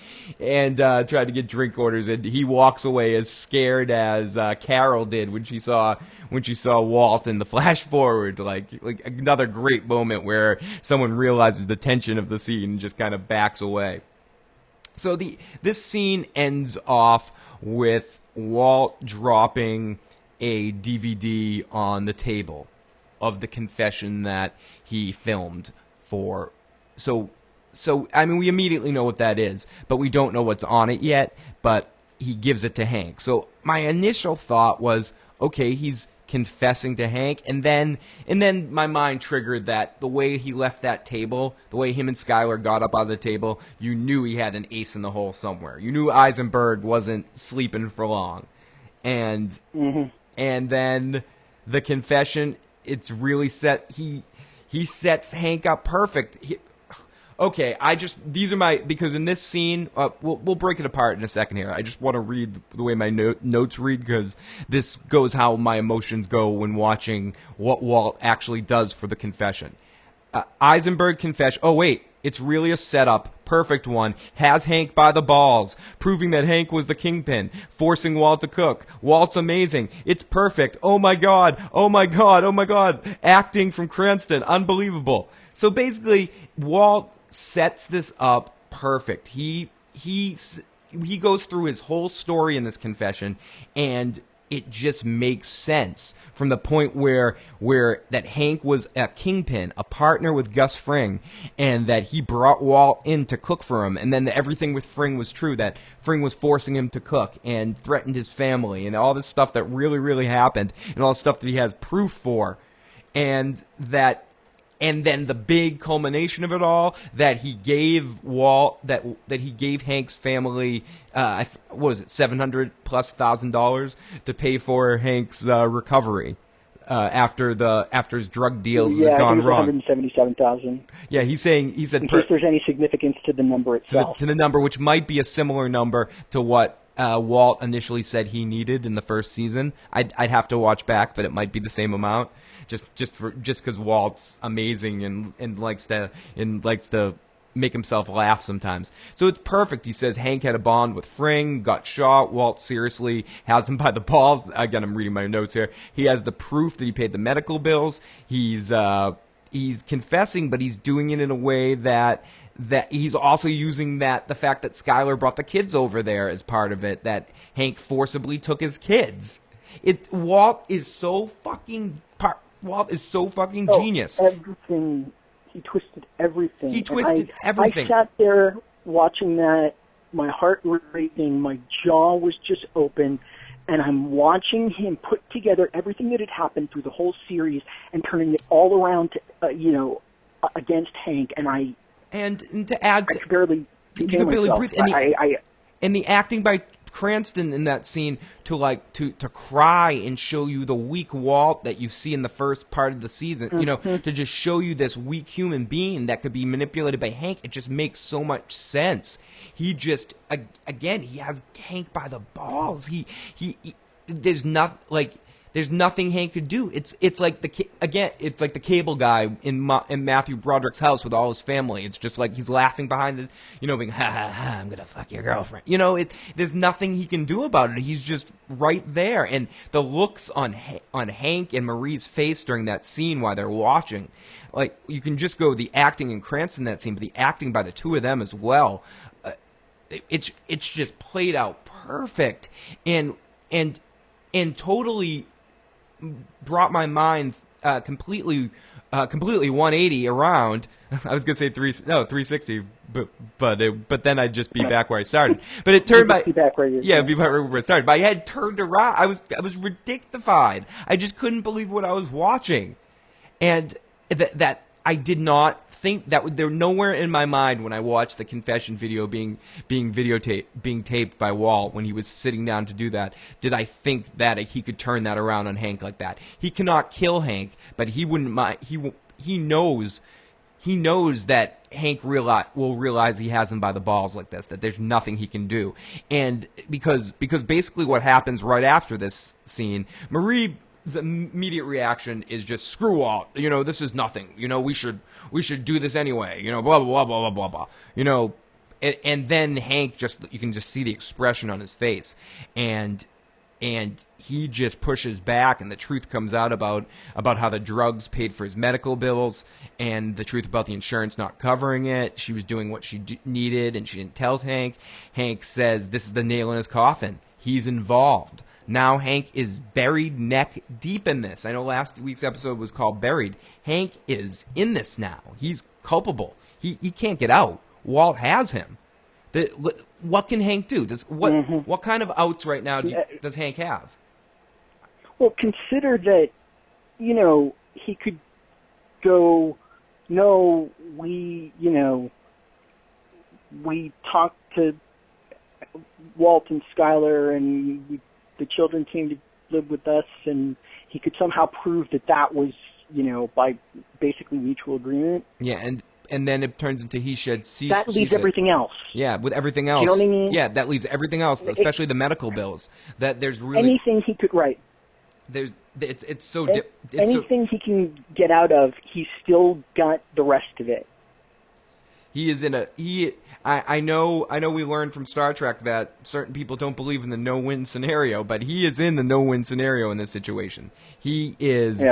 Speaker 1: and try to get drink orders. And he walks away as scared as Carol did when she saw Walt in the flash forward. Like another great moment where someone realizes the tension of the scene and just kind of backs away. So this scene ends off with Walt dropping a DVD on the table of the confession that he filmed for. So I mean, we immediately know what that is, but we don't know what's on it yet, but he gives it to Hank. So my initial thought was, okay, he's confessing to Hank, and then my mind triggered that the way he left that table, the way him and Skylar got up out of the table, you knew he had an ace in the hole somewhere. You knew Eisenberg wasn't sleeping for long. And then the confession, it's really set, he sets Hank up perfect. Because in this scene, we'll break it apart in a second here. I just want to read the way my notes read, because this goes how my emotions go when watching what Walt actually does for the confession. Eisenberg confession. Oh, wait. It's really a setup. Perfect one. Has Hank by the balls. Proving that Hank was the kingpin. Forcing Walt to cook. Walt's amazing. It's perfect. Oh my God. Oh my God. Oh my God. Acting from Cranston. Unbelievable. So basically, Walt sets this up perfect. He goes through his whole story in this confession, and it just makes sense from the point where that Hank was a kingpin, a partner with Gus Fring, and that he brought Walt in to cook for him, and then everything with Fring was true, that Fring was forcing him to cook and threatened his family, and all this stuff that really, really happened, and all the stuff that he has proof for, and then the big culmination of it all, that he gave Walt, that he gave Hank's family, what was it, $700,000+ to pay for Hank's recovery after his drug deals had gone wrong.
Speaker 2: $177,000.
Speaker 1: Yeah, he said
Speaker 2: in case there's any significance to the number itself.
Speaker 1: To the number, which might be a similar number to what Walt initially said he needed in the first season. I'd have to watch back, but it might be the same amount. Just because Walt's amazing and likes to make himself laugh sometimes. So it's perfect. He says Hank had a bond with Fring, got shot. Walt seriously has him by the balls. Again, I'm reading my notes here. He has the proof that he paid the medical bills. He's confessing, but he's doing it in a way that he's also using the fact that Skylar brought the kids over there as part of it, that Hank forcibly took his kids. Walt is so fucking genius.
Speaker 2: Everything. He twisted everything.
Speaker 1: Everything.
Speaker 2: I sat there watching that. My heart was racing. My jaw was just open. And I'm watching him put together everything that had happened through the whole series and turning it all around to, against Hank.
Speaker 1: And to add,
Speaker 2: I could barely
Speaker 1: breathe. And the acting by Cranston in that scene to cry and show you the weak Walt that you see in the first part of the season, to just show you this weak human being that could be manipulated by Hank. It just makes so much sense. He just, again, he has Hank by the balls. There's nothing Hank could do. It's like the cable guy in Matthew Broderick's house with all his family. It's just like he's laughing behind the, being ha ha ha, I'm gonna fuck your girlfriend. There's nothing he can do about it. He's just right there, and the looks on Hank and Marie's face during that scene while they're watching, like you can just go the acting in Cranston in that scene, but the acting by the two of them as well. it's just played out perfect, and totally brought my mind completely 180 around. I was gonna say 360, but then I'd just be back where I started. But it turned my
Speaker 2: be back where you
Speaker 1: be back where I started. My head turned around. I was ridiculified. I just couldn't believe what I was watching, and that I did not think that there nowhere in my mind when I watched the confession video being taped by Walt when he was sitting down to do that, did I think that he could turn that around on Hank like that. He cannot kill Hank, but he wouldn't mind. He knows that Hank will realize he has him by the balls like this, that there's nothing he can do. And because basically what happens right after this scene, Marie's immediate reaction is just, screw Walt, this is nothing, we should do this anyway, blah, blah, blah, blah, blah, blah, and then Hank you can just see the expression on his face, and he just pushes back, and the truth comes out about how the drugs paid for his medical bills, and the truth about the insurance not covering it. She was doing what she needed, and she didn't tell Hank. Hank says this is the nail in his coffin. He's involved. Now Hank is buried neck deep in this. I know last week's episode was called Buried. Hank is in this now. He's culpable. He can't get out. Walt has him. What can Hank do? What kind of outs right now does Hank have?
Speaker 2: Well, consider that, he could go, no, we talked to Walt and Skylar, and the children came to live with us, and he could somehow prove that was, by basically mutual agreement.
Speaker 1: Yeah, and then it turns into he said,
Speaker 2: that leaves everything else.
Speaker 1: Yeah, with everything else.
Speaker 2: You know what I mean?
Speaker 1: Yeah, that leaves everything else, especially the medical bills. That there's really
Speaker 2: anything he could write. Anything he can get out of, he's still got the rest of it.
Speaker 1: He is in I know we learned from Star Trek that certain people don't believe in the no-win scenario, but he is in the no-win scenario in this situation. He's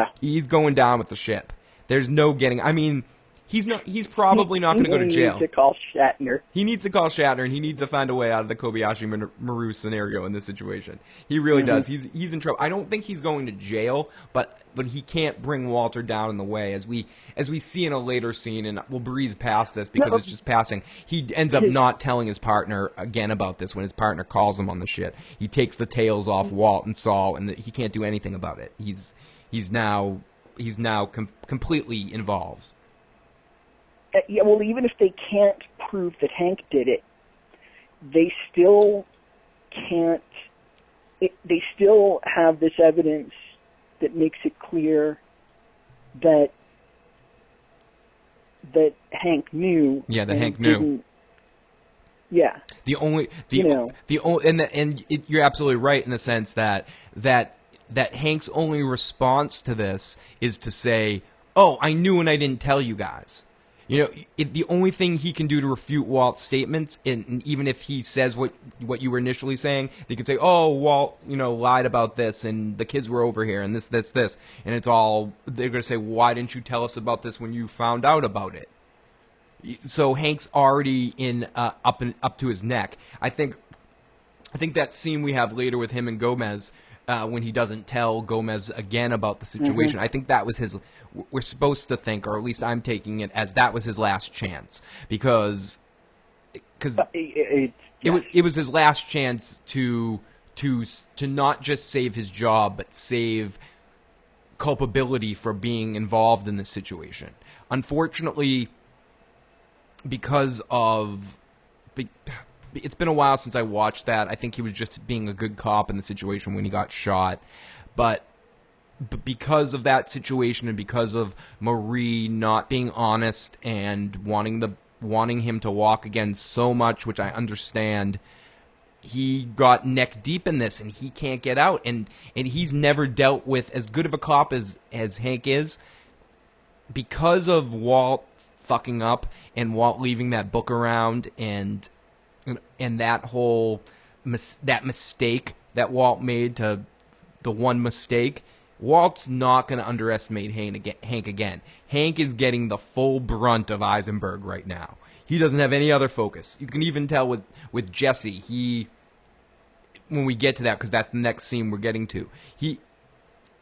Speaker 1: going down with the ship. There's no getting, he's probably not going to go to jail.
Speaker 2: He needs to call Shatner.
Speaker 1: He needs to call Shatner, and he needs to find a way out of the Kobayashi Maru scenario in this situation. He really does. He's in trouble. I don't think he's going to jail, but he can't bring Walter down in the way, as we see in a later scene, and we'll breeze past this because it's just passing. He ends up not telling his partner again about this when his partner calls him on the shit. He takes the tails off Walt and Saul, and he can't do anything about it. He's now completely involved.
Speaker 2: Yeah, well, even if they can't prove that Hank did it, they still can't. They still have this evidence that makes it clear that Hank knew.
Speaker 1: Yeah, that Hank knew.
Speaker 2: Yeah.
Speaker 1: You're absolutely right in the sense that Hank's only response to this is to say, "Oh, I knew and I didn't tell you guys." The only thing he can do to refute Walt's statements, and even if he says what you were initially saying, they could say, "Oh, Walt, lied about this, and the kids were over here, and this, and it's all." They're going to say, "Why didn't you tell us about this when you found out about it?" So Hank's already in up to his neck. I think that scene we have later with him and Gomez. When he doesn't tell Gomez again about the situation. I think that was we're supposed to think, or at least I'm taking it as that was his last chance, because it was his last chance to not just save his job, but save culpability for being involved in this situation. Unfortunately, because of... It's been a while since I watched that. I think he was just being a good cop in the situation when he got shot. But because of that situation and because of Marie not being honest and wanting him to walk again so much, which I understand, he got neck deep in this and he can't get out. And he's never dealt with as good of a cop as Hank is. Because of Walt fucking up and Walt leaving that book around and that whole mistake that Walt made, to the one mistake, Walt's not going to underestimate Hank again. Hank is getting the full brunt of Eisenberg right now. He doesn't have any other focus. You can even tell with Jesse, when we get to that, because that's the next scene we're getting to,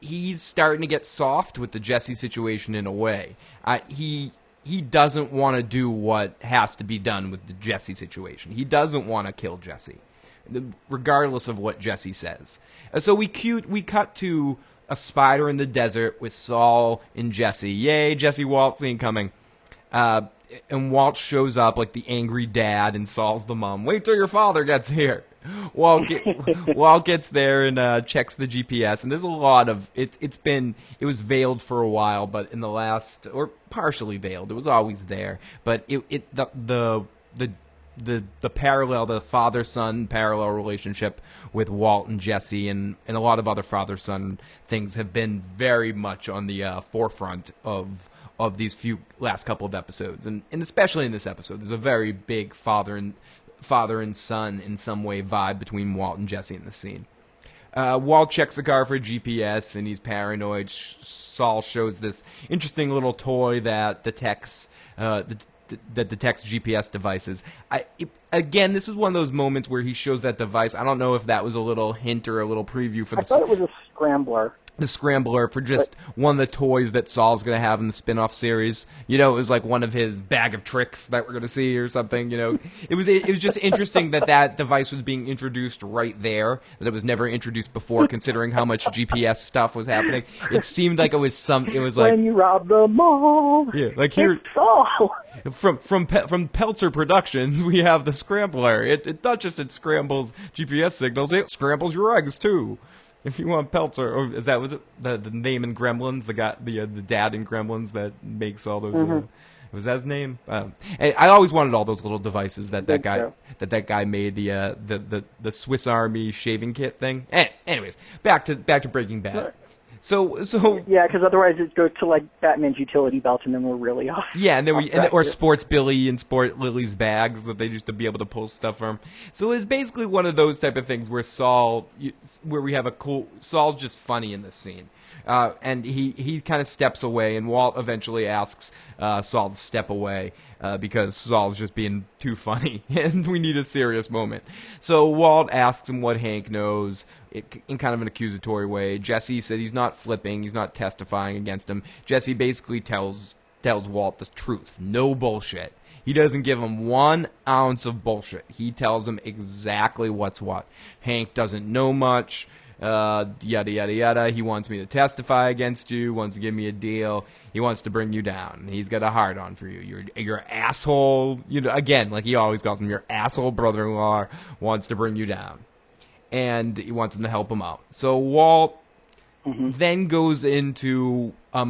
Speaker 1: he's starting to get soft with the Jesse situation in a way. He doesn't want to do what has to be done with the Jesse situation. He doesn't want to kill Jesse, regardless of what Jesse says. So we cut to a spider in the desert with Saul and Jesse. Yay, Jesse Waltz scene coming. And Walt shows up like the angry dad, and Saul's the mom. Wait till your father gets here. Walt gets there and checks the GPS, and there's a lot of it. It was veiled for a while, but in the last, or partially veiled, it was always there. But the parallel, the father-son parallel relationship with Walt and Jesse, and a lot of other father-son things have been very much on the forefront of these last couple of episodes, and especially in this episode, there's a very big father and son in some way vibe between Walt and Jesse in the scene. Walt checks the car for GPS, and he's paranoid. Saul shows this interesting little toy that detects GPS devices. Again, this is one of those moments where he shows that device. I don't know if that was a little hint or a little preview for
Speaker 2: I thought it was a scrambler.
Speaker 1: The scrambler for just one of the toys that Saul's going to have in the spin-off series. You know, it was like one of his bag of tricks that we're going to see or something, you know. It was just interesting that device was being introduced right there, that it was never introduced before, considering how much GPS stuff was happening. It seemed like it was like...
Speaker 2: When you rob the mall,
Speaker 1: yeah, like here...
Speaker 2: it's Saul!
Speaker 1: From Peltzer Productions, we have the scrambler. It not just it scrambles GPS signals, it scrambles your eggs, too. If you want Peltzer, or is that was it the name in Gremlins? The dad in Gremlins that makes all those. Was that his name? I always wanted all those little devices that guy made, the Swiss Army shaving kit thing. Anyways, back to Breaking Bad.
Speaker 2: Right.
Speaker 1: So
Speaker 2: yeah, because otherwise it goes to like Batman's utility belt, and then we're really off.
Speaker 1: Yeah, and then or Sports Billy and Sport Lily's bags that they used to be able to pull stuff from. So it's basically one of those type of things where Saul's just funny in this scene, and he kind of steps away, and Walt eventually asks Saul to step away. Because Saul's just being too funny, and we need a serious moment. So Walt asks him what Hank knows in kind of an accusatory way. Jesse said he's not flipping, he's not testifying against him. Jesse basically tells Walt the truth, no bullshit. He doesn't give him 1 ounce of bullshit. He tells him exactly what's what. Hank doesn't know much. Yada, yada, yada. He wants me to testify against you, wants to give me a deal. He wants to bring you down. He's got a hard-on for you. Your asshole, again, like he always calls him, your asshole brother-in-law wants to bring you down. And he wants him to help him out. So Walt then goes into a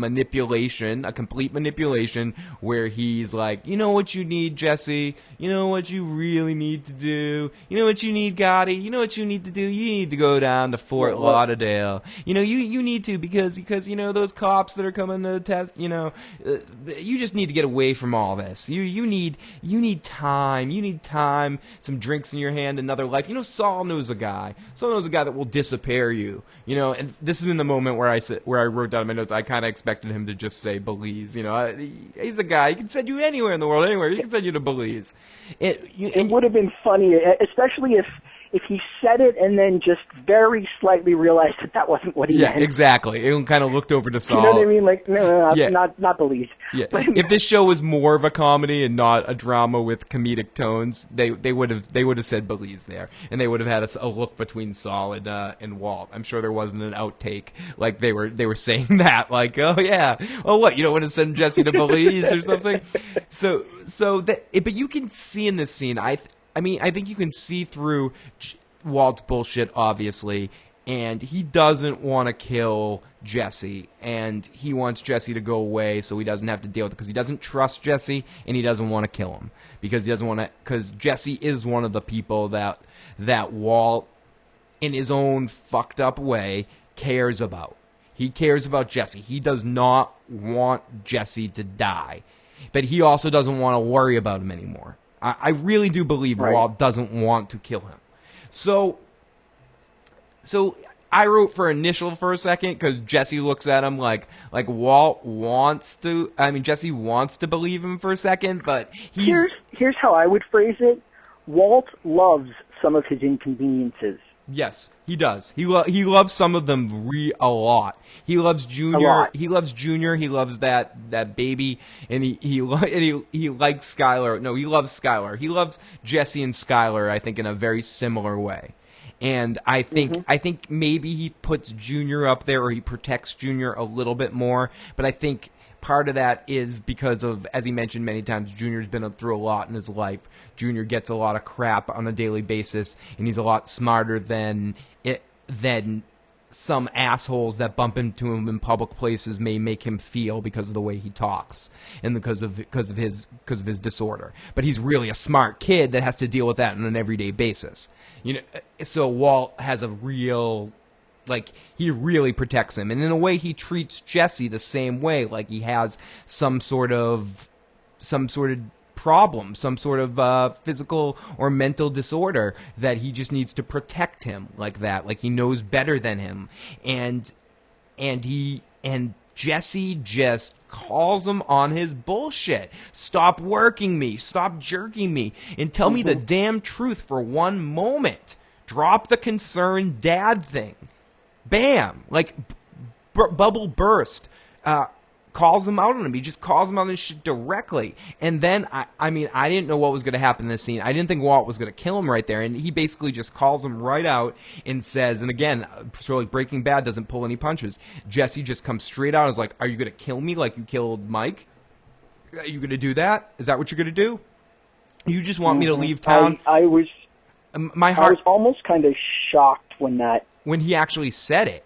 Speaker 1: complete manipulation, where he's like, you know what you need, Jesse? You know what you really need to do? You know what you need, Gotti? You know what you need to do? You need to go down to Fort Lauderdale. You need to, because those cops that are coming to test, you just need to get away from all this. You need time. You need time, some drinks in your hand, another life. Saul knows a guy. Saul knows a guy that will disappear you. And this is in the moment where I wrote down in my notes, I kind of expected him to just say Belize. He's a guy. He can send you anywhere in the world, anywhere. He can send you to Belize.
Speaker 2: It would have been funny, especially if he said it and then just very slightly realized that wasn't what he meant.
Speaker 1: Yeah, exactly. It kind of looked over to Saul.
Speaker 2: You know what I mean? Like, no, yeah. not Belize.
Speaker 1: Yeah. If this show was more of a comedy and not a drama with comedic tones, they would have said Belize there, and they would have had a look between Saul and Walt. I'm sure there wasn't an outtake like they were saying that, like, oh yeah, oh what, you don't want to send Jesse to Belize or something. But you can see in this scene, I think you can see through Walt's bullshit, obviously, and he doesn't want to kill Jesse, and he wants Jesse to go away so he doesn't have to deal with it, because he doesn't trust Jesse, and he doesn't want to kill him, because Jesse is one of the people that Walt, in his own fucked up way, cares about. He cares about Jesse. He does not want Jesse to die, but he also doesn't want to worry about him anymore. I really do believe Walt doesn't want to kill him. So I wrote for initial for a second because Jesse looks at him like Walt wants to. I mean, Jesse wants to believe him for a second, but
Speaker 2: here's how I would phrase it. Walt loves some of his inconveniences.
Speaker 1: Yes, he does. He loves some of them a lot. He loves Junior. He loves Junior. He loves that baby, and he likes Skylar. No, he loves Skylar. He loves Jesse and Skylar, I think, in a very similar way. And I think maybe he puts Junior up there, or he protects Junior a little bit more. But I think part of that is because of, as he mentioned many times, Junior's been through a lot in his life. Junior gets a lot of crap on a daily basis, and he's a lot smarter than some assholes that bump into him in public places may make him feel because of the way he talks and because of his disorder. But he's really a smart kid that has to deal with that on an everyday basis. So Walt has a real, he really protects him, and in a way he treats Jesse the same way, like he has some sort of problem, some sort of physical or mental disorder that he just needs to protect him like that, like he knows better than him, and Jesse just calls him on his bullshit. Stop working me, stop jerking me, and tell me the damn truth for one moment. Drop the concerned dad thing. Bam! Bubble burst. Calls him out on him. He just calls him out on his shit directly. And then, I didn't know what was going to happen in this scene. I didn't think Walt was going to kill him right there. And he basically just calls him right out and says, and again, sort of like Breaking Bad doesn't pull any punches. Jesse just comes straight out and is like, are you going to kill me like you killed Mike? Are you going to do that? Is that what you're going to do? You just want me to leave town?
Speaker 2: I was almost kind of shocked when
Speaker 1: he actually said it.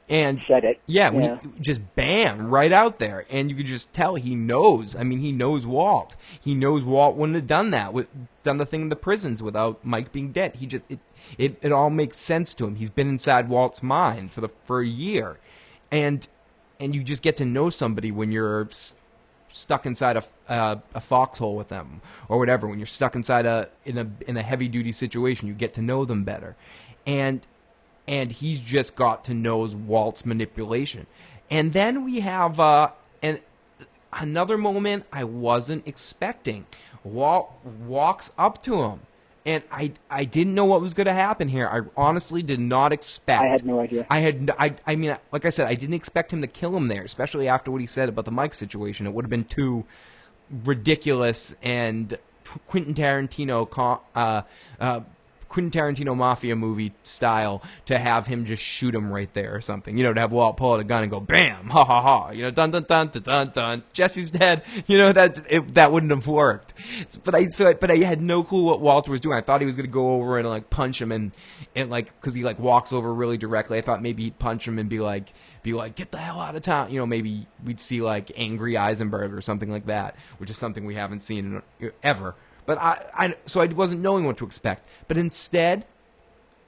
Speaker 1: And
Speaker 2: said it.
Speaker 1: Yeah, when he just bam, right out there. And you could just tell he knows. I mean, he knows Walt. He knows Walt wouldn't have done the thing in the prisons without Mike being dead. It all makes sense to him. He's been inside Walt's mind for a year. And you just get to know somebody when you're stuck inside a foxhole with them or whatever. When you're stuck inside in a heavy duty situation, you get to know them better. And he's just got to know Walts Manipulation. And then we have another moment I wasn't expecting. Walt walks up to him. And I didn't know what was going to happen here. I honestly did not expect.
Speaker 2: I had no idea.
Speaker 1: I mean, like I said, I didn't expect him to kill him there, especially after what he said about the Mike situation. It would have been too ridiculous and Quentin Tarantino mafia movie style to have him just shoot him right there or something. To have Walt pull out a gun and go bam, ha ha ha. Dun dun dun dun dun dun. Jesse's dead. That wouldn't have worked. But I had no clue what Walter was doing. I thought he was going to go over and punch him and because he walks over really directly. I thought maybe he'd punch him and be like, get the hell out of town. Maybe we'd see angry Eisenberg or something like that, which is something we haven't seen ever. But so I wasn't knowing what to expect. But instead,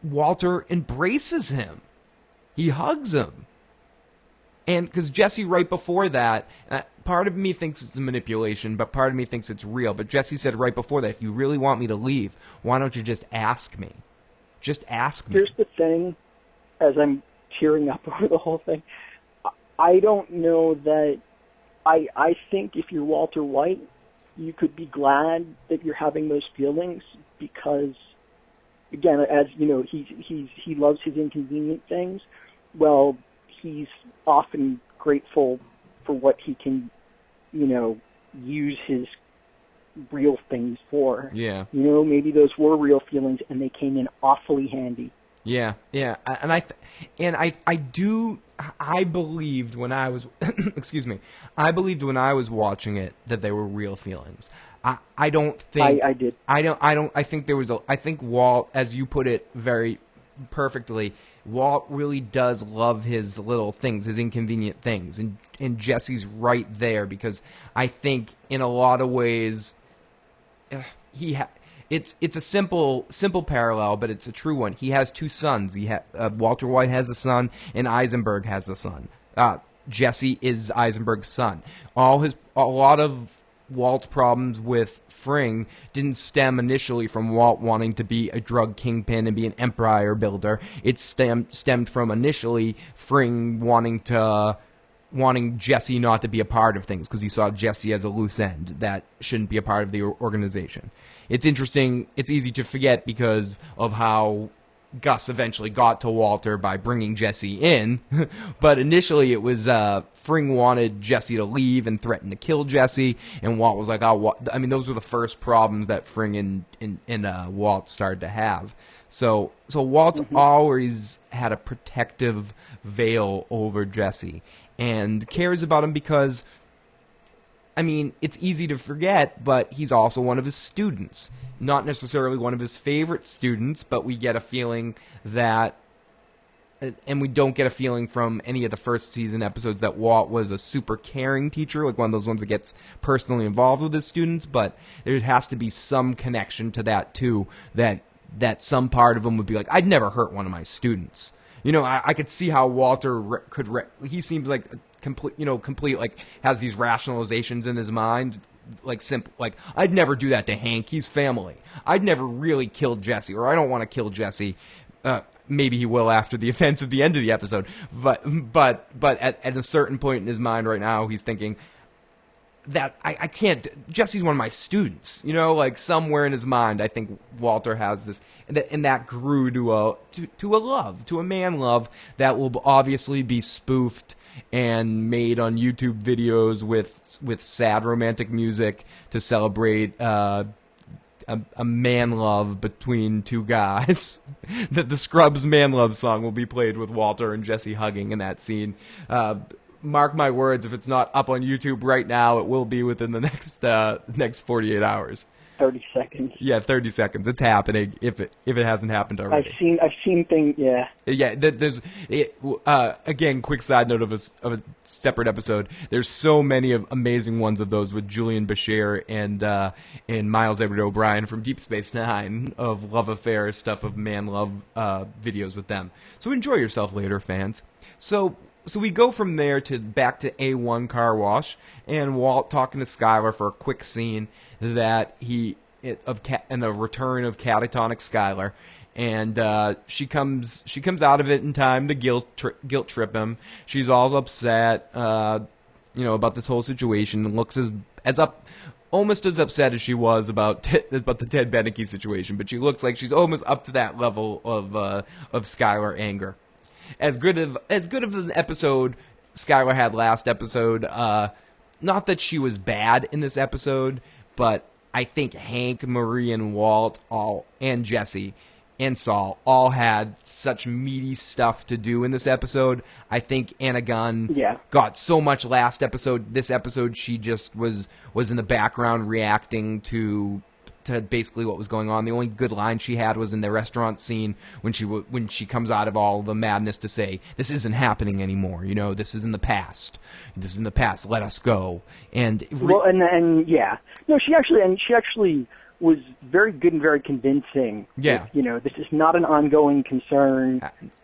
Speaker 1: Walter embraces him. He hugs him. And because Jesse, right before that, part of me thinks it's a manipulation, but part of me thinks it's real. But Jesse said right before that, if you really want me to leave, why don't you just ask me? Just ask me.
Speaker 2: Here's the thing, as I'm tearing up over the whole thing. I don't know that... I think if you're Walter White, you could be glad that you're having those feelings because, again, as you know, he loves his inconvenient things. Well, he's often grateful for what he can, use his real things for.
Speaker 1: Yeah.
Speaker 2: Maybe those were real feelings and they came in awfully handy.
Speaker 1: Yeah, yeah, and I believed when I was, excuse me, I believed when I was watching it that they were real feelings. I don't think
Speaker 2: I did.
Speaker 1: I think there was I think Walt, as you put it very perfectly, Walt really does love his little things, his inconvenient things, and Jesse's right there because I think in a lot of ways It's a simple parallel, but it's a true one. He has two sons. Walter White has a son, and Eisenberg has a son. Jesse is Eisenberg's son. A lot of Walt's problems with Fring didn't stem initially from Walt wanting to be a drug kingpin and be an empire builder. It stemmed from initially Fring wanting Jesse not to be a part of things because he saw Jesse as a loose end that shouldn't be a part of the organization. It's interesting. It's easy to forget because of how Gus eventually got to Walter by bringing Jesse in, but initially it was Fring wanted Jesse to leave and threatened to kill Jesse, and Walt was like, "Oh, I mean, those were the first problems that Fring and Walt started to have." So Walt's always had a protective veil over Jesse and cares about him because, I mean, it's easy to forget, but he's also one of his students. Not necessarily one of his favorite students, but we get a feeling that, and we don't get a feeling from any of the first season episodes that Walt was a super caring teacher, like one of those ones that gets personally involved with his students, but there has to be some connection to that too, that some part of him would be like, I'd never hurt one of my students. You know, I could see how Walter he seems like complete, like, has these rationalizations in his mind, like, simple, like, I'd never do that to Hank, he's family. I'd never really kill Jesse, or I don't want to kill Jesse. Maybe he will after the events at the end of the episode, but at a certain point in his mind right now, he's thinking that I can't, Jesse's one of my students, you know, like, somewhere in his mind, I think Walter has this, and that grew to a man love that will obviously be spoofed and made on YouTube videos with sad romantic music to celebrate a man love between two guys. That the Scrubs man love song will be played with Walter and Jesse hugging in that scene. Mark my words, if it's not up on YouTube right now, it will be within the next 48 hours.
Speaker 2: 30 seconds.
Speaker 1: Yeah, 30 seconds. It's happening if it hasn't happened already.
Speaker 2: I've seen things. Yeah.
Speaker 1: Yeah. There's again, quick side note of a separate episode. There's so many amazing ones of those with Julian Bashir and Miles Edward O'Brien from Deep Space Nine of love affair stuff, of man love videos with them. So enjoy yourself later, fans. So we go from there back to A1 Car Wash, and Walt talking to Skylar for a quick scene that and the return of catatonic Skylar, and she comes out of it in time to guilt trip him. She's all upset, about this whole situation, and looks almost as upset as she was about the Ted Beneke situation, but she looks like she's almost up to that level of Skylar anger. As good of an episode Skylar had last episode, not that she was bad in this episode, but I think Hank, Marie, and Walt and Jesse and Saul all had such meaty stuff to do in this episode. I think Anna Gunn got so much last episode. This episode, she just was in the background reacting to basically what was going on. The only good line she had was in the restaurant scene when she comes out of all the madness to say, "This isn't happening anymore. You know, this is in the past. This is in the past. Let us go." And she actually was very good and very convincing. Yeah,
Speaker 2: this is not an ongoing concern.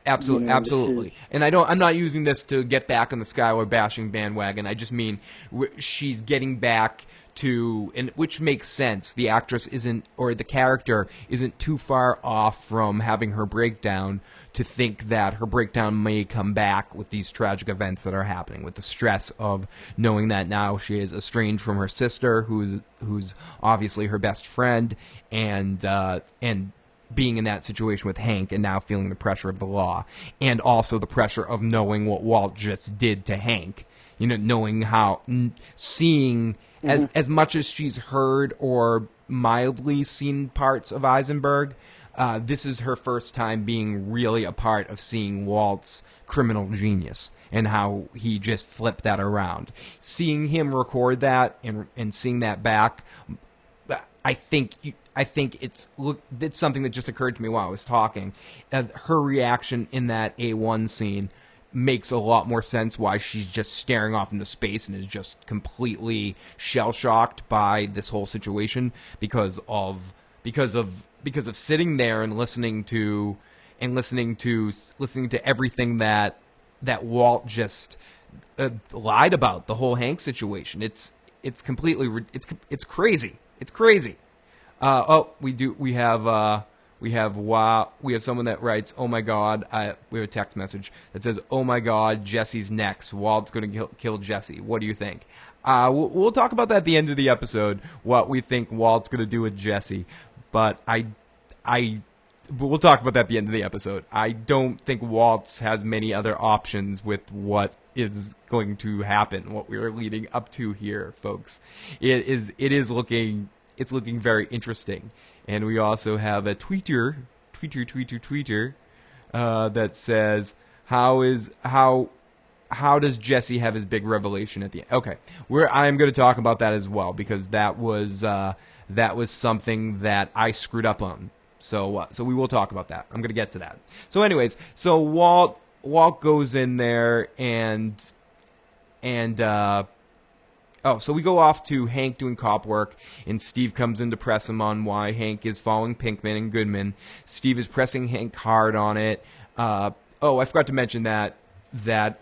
Speaker 1: Absolutely. And I'm not using this to get back on the Skylar bashing bandwagon. I just mean she's getting back to, and which makes sense. The actress the character isn't too far off from having her breakdown to think that her breakdown may come back with these tragic events that are happening, with the stress of knowing that now she is estranged from her sister, who's obviously her best friend, and being in that situation with Hank, and now feeling the pressure of the law, and also the pressure of knowing what Walt just did to Hank. Knowing seeing. As much as she's heard or mildly seen parts of Eisenberg, this is her first time being really a part of seeing Walt's criminal genius and how he just flipped that around. Seeing him record that and seeing that back, I think it's something that just occurred to me while I was talking. Her reaction in that A1 scene makes a lot more sense why she's just staring off into space and is just completely shell-shocked by this whole situation because of sitting there and listening to everything that Walt just lied about, the whole Hank situation. it's completely it's crazy. It's crazy. We have someone that writes, "Oh my God!" We have a text message that says, "Oh my God, Jesse's next. Walt's going to kill Jesse. What do you think?" We'll talk about that at the end of the episode. What we think Walt's going to do with Jesse, but we'll talk about that at the end of the episode. I don't think Waltz has many other options with what is going to happen. What we're leading up to here, folks. It's looking very interesting. And we also have a tweeter that says, how does Jesse have his big revelation at the end? Okay, I'm going to talk about that as well, because that was something that I screwed up on. So we will talk about that. I'm going to get to that. So anyways, so Walt goes in there so we go off to Hank doing cop work, and Steve comes in to press him on why Hank is following Pinkman and Goodman. Steve is pressing Hank hard on it. I forgot to mention that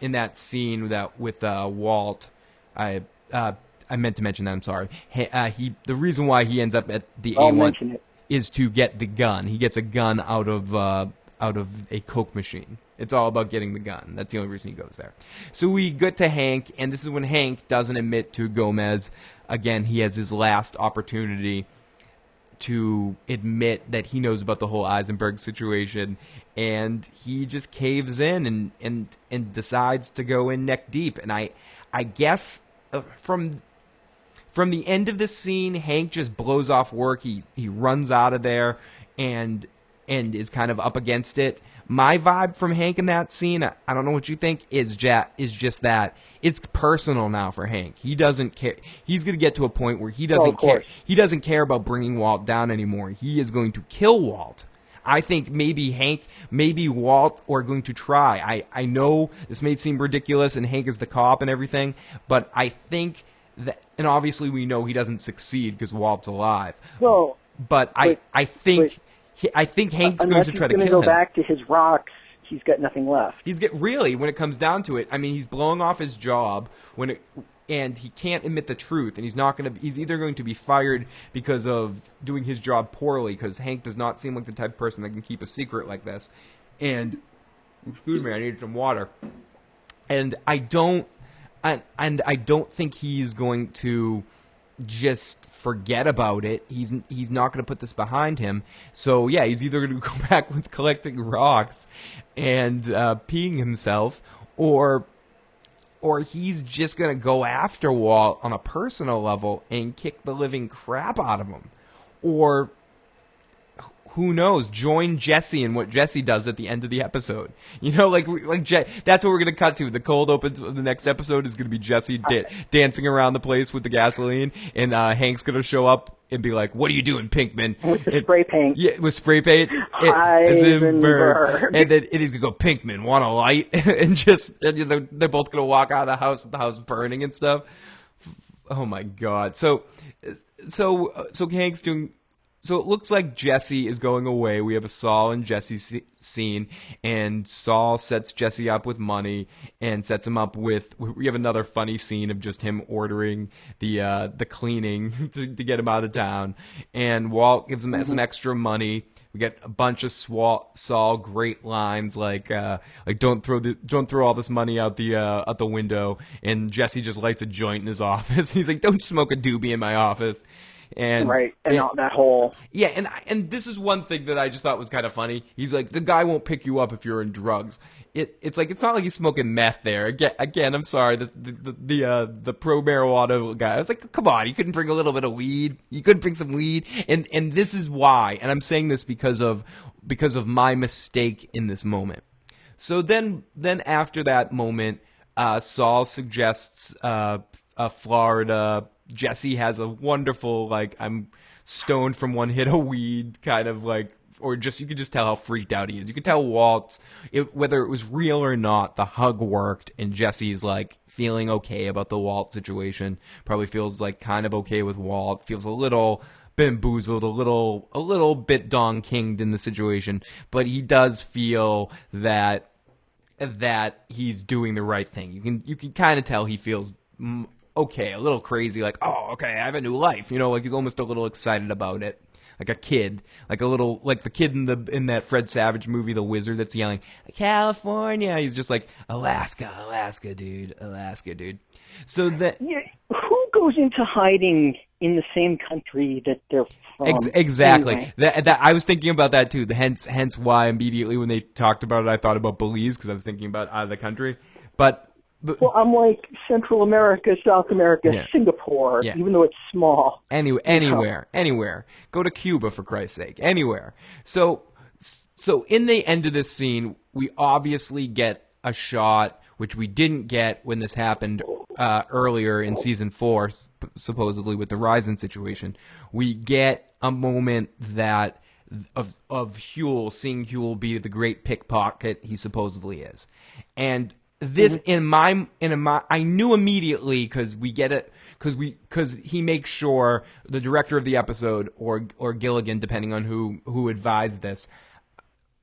Speaker 1: in that scene that with Walt, I meant to mention that. I'm sorry. The reason why he ends up at the A1 is to get the gun. He gets a gun out of a Coke machine. It's all about getting the gun. That's the only reason he goes there. So we get to Hank, and this is when Hank doesn't admit to Gomez. Again, he has his last opportunity to admit that he knows about the whole Eisenberg situation, and he just caves in and decides to go in neck deep. And I guess from the end of this scene, Hank just blows off work. He runs out of there and is kind of up against it. My vibe from Hank in that scene, I don't know what you think, is just that it's personal now for Hank. He doesn't care. He's going to get to a point where he doesn't care. He doesn't care about bringing Walt down anymore. He is going to kill Walt. I think maybe Walt are going to try. I know this may seem ridiculous, and Hank is the cop and everything, but I think that, and obviously we know he doesn't succeed because Walt's alive.
Speaker 2: Well,
Speaker 1: but I think Hank's going to try to kill him. Unless he's going to go back
Speaker 2: to his rocks, he's got nothing left.
Speaker 1: Really, when it comes down to it, I mean, he's blowing off his job and he can't admit the truth, and he's either going to be fired because of doing his job poorly, because Hank does not seem like the type of person that can keep a secret like this. And excuse me, I need some water. And I don't think he's going to just forget about it. He's not going to put this behind him. So yeah, he's either going to go back with collecting rocks and peeing himself, or he's just going to go after Walt on a personal level and kick the living crap out of him, or who knows, join Jesse in what Jesse does at the end of the episode. You know, that's what we're going to cut to. The cold opens of the next episode is going to be Jesse dancing around the place with the gasoline, and Hank's going to show up and be like, "What are you doing, Pinkman?"
Speaker 2: With the spray paint.
Speaker 1: Yeah, with spray paint.
Speaker 2: Eisenberg.
Speaker 1: And then he's going to go, "Pinkman, want a light?" and they're both going to walk out of the house with the house burning and stuff. Oh my God. So Hank's doing... So it looks like Jesse is going away. We have a Saul and Jesse scene, and Saul sets Jesse up with money and sets him up with... We have another funny scene of just him ordering the cleaning to get him out of town, and Walt gives him some extra money. We get a bunch of Saul great lines like don't throw all this money out the window, and Jesse just lights a joint in his office. He's like, "Don't smoke a doobie in my office." And
Speaker 2: that whole...
Speaker 1: Yeah, and this is one thing that I just thought was kind of funny. He's like, the guy won't pick you up if you're in drugs. It's like, it's not like he's smoking meth there. Again, I'm sorry, the pro marijuana guy. I was like, come on, you couldn't bring a little bit of weed. You couldn't bring some weed. And this is why, and I'm saying this because of my mistake in this moment. So then after that moment, Saul suggests Florida. Jesse has a wonderful, I'm stoned from one hit of weed kind of or just, you could just tell how freaked out he is. You could tell Walt, whether it was real or not, the hug worked, and Jesse's feeling okay about the Walt situation. Probably feels kind of okay with Walt. Feels a little bamboozled, a little bit Don King'd in the situation, but he does feel that he's doing the right thing. You can kind of tell he feels okay, a little crazy, like, oh, okay, I have a new life, like he's almost a little excited about it. Like a kid, like the kid in that Fred Savage movie, The Wizard, that's yelling, California. He's just like, Alaska, dude. So that,
Speaker 2: Yeah, who goes into hiding in the same country that they're from?
Speaker 1: exactly.
Speaker 2: Anyway.
Speaker 1: That I was thinking about that too. Hence why immediately when they talked about it, I thought about Belize because I was thinking about out of the country. But
Speaker 2: Well, I'm like Central America, South America,
Speaker 1: Yeah.
Speaker 2: Singapore,
Speaker 1: Yeah.
Speaker 2: even though it's small.
Speaker 1: Anywhere. Go to Cuba for Christ's sake. Anywhere. So in the end of this scene, we obviously get a shot which we didn't get when this happened earlier in season 4, supposedly with the Ryzen situation. We get a moment that of Huel, seeing Huel be the great pickpocket he supposedly is, and this in my I knew immediately because we get it because he makes sure the director of the episode or Gilligan, depending on who advised this,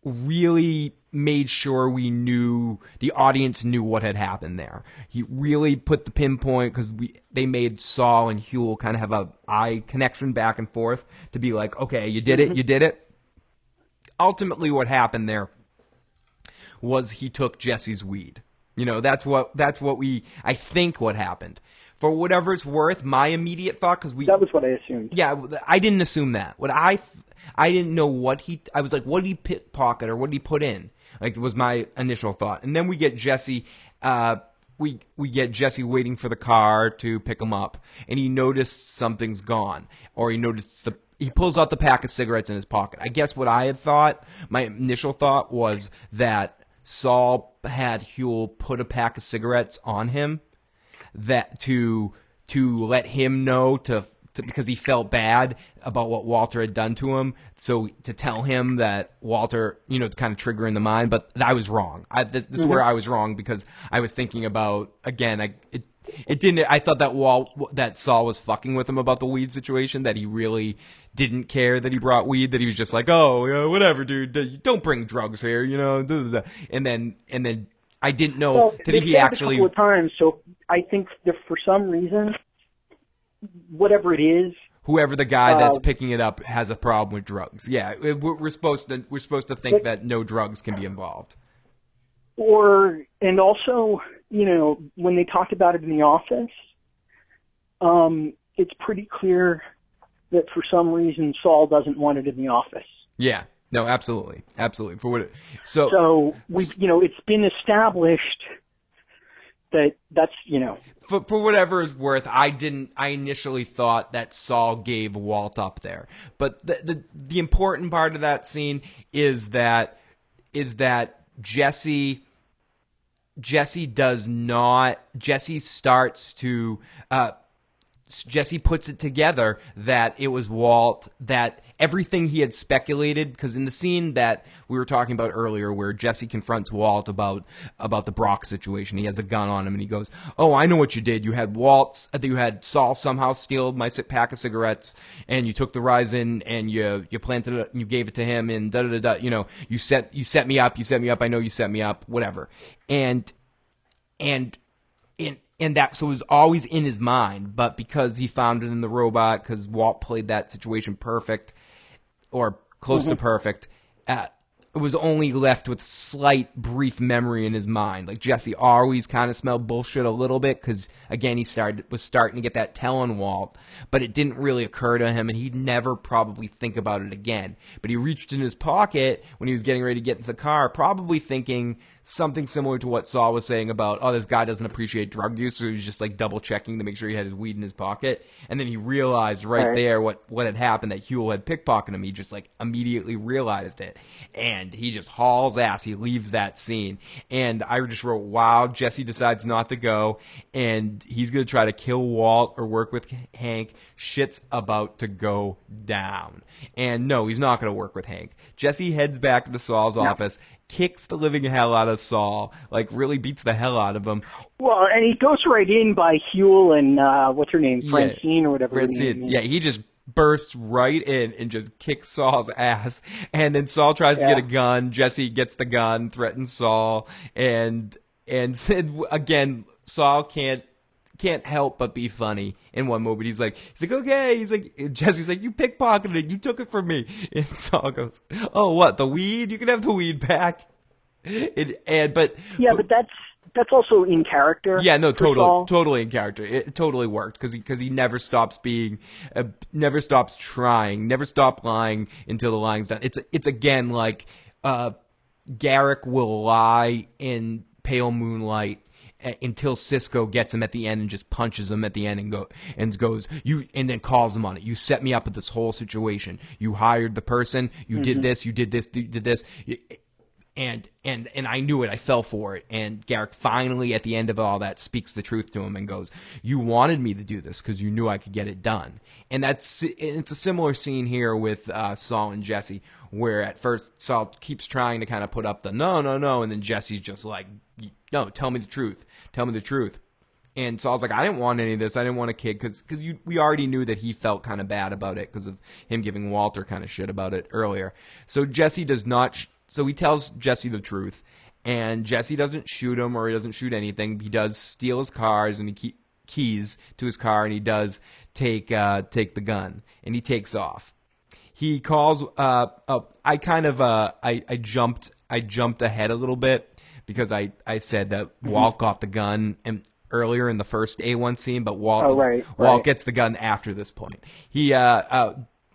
Speaker 1: really made sure the audience knew what had happened there. He really put the pinpoint because they made Saul and Huel kind of have a eye connection back and forth to be like, okay, you did it. Ultimately, what happened there was he took Jesse's weed. That's what I think what happened. For whatever it's worth, my immediate thought,
Speaker 2: that was what I assumed.
Speaker 1: Yeah, I didn't assume that. I didn't know I was like, what did he pickpocket or what did he put in? Like, was my initial thought. And then we get Jesse, we get Jesse waiting for the car to pick him up, and he noticed something's gone, or he pulls out the pack of cigarettes in his pocket. I guess what I had thought, my initial thought was that Saul had Huel put a pack of cigarettes on him that to let him know because he felt bad about what Walter had done to him. So to tell him that Walter, to kind of trigger in the mind, but I was wrong. This is where I was wrong because I was thinking about, again, it didn't, I thought that Saul was fucking with him about the weed situation, that he really didn't care that he brought weed, that he was just like, oh, yeah, whatever, dude, don't bring drugs here, and then I didn't know that he actually
Speaker 2: a couple of times, so I think that for some reason, whatever it is,
Speaker 1: whoever the guy that's picking it up has a problem with drugs. Yeah, we're supposed to think that no drugs can be involved.
Speaker 2: And also, when they talked about it in the office, it's pretty clear that for some reason Saul doesn't want it in the office.
Speaker 1: Yeah. No, absolutely.
Speaker 2: So it's been established that's
Speaker 1: for whatever it's worth, I initially thought that Saul gave Walt up there, but the important part of that scene is that Jesse puts it together that it was Walt, that everything he had speculated, because in the scene that we were talking about earlier where Jesse confronts Walt about the Brock situation, he has a gun on him and he goes, oh, I know what you did. You had Saul somehow steal my pack of cigarettes and you took the Ryzen and you planted it and you gave it to him and you set me up. I know you set me up, whatever. And that, so it was always in his mind, but because he found it in the robot, because Walt played that situation perfect, or close to perfect, it was only left with slight brief memory in his mind. Like, Jesse always kind of smelled bullshit a little bit, because, again, was starting to get that tell on Walt, but it didn't really occur to him, and he'd never probably think about it again. But he reached in his pocket when he was getting ready to get into the car, probably thinking something similar to what Saul was saying about, oh, this guy doesn't appreciate drug use, so he was just like double checking to make sure he had his weed in his pocket. And then he realized right there what had happened, that Huel had pickpocketed him. He just like immediately realized it. And he just hauls ass. He leaves that scene. And I just wrote, wow, Jesse decides not to go. And he's going to try to kill Walt or work with Hank. Shit's about to go down. And no, he's not going to work with Hank. Jesse heads back to Saul's office, kicks the living hell out of Saul, like really beats the hell out of him.
Speaker 2: Well, and he goes right in by Huel and what's her name, Francine or whatever.
Speaker 1: Francine, yeah, he just bursts right in and just kicks Saul's ass. And then Saul tries to get a gun. Jesse gets the gun, threatens Saul, and again, Saul can't can't help but be funny in one moment. He's like, okay. He's like, Jesse's like, you pickpocketed it. You took it from me. And Saul goes, oh, what, the weed? You can have the weed back. But
Speaker 2: that's also in character.
Speaker 1: Yeah, no, totally in character. It totally worked because he never stops never stops trying, never stopped lying until the lying's done. It's again like Garrick will lie in pale moonlight until Cisco gets him at the end and just punches him at the end and goes and then calls him on it. You set me up with this whole situation. You hired the person. You did this. You did this. You did this. And I knew it. I fell for it. And Garrick finally, at the end of all that, speaks the truth to him and goes, "You wanted me to do this because you knew I could get it done." And it's a similar scene here with Saul and Jesse, where at first Saul keeps trying to kind of put up the no, and then Jesse's just like, "No, tell me the truth. Tell me the truth." And Saul's like, "I didn't want any of this. I didn't want a kid," because we already knew that he felt kind of bad about it because of him giving Walter kind of shit about it earlier. So Jesse does not. So he tells Jesse the truth, and Jesse doesn't shoot him or he doesn't shoot anything. He does steal his cars and he keys to his car, and he does take the gun, and he takes off. He calls. I jumped ahead a little bit because I said that Walt got the gun earlier in the first A1 scene, but Walt gets the gun after this point.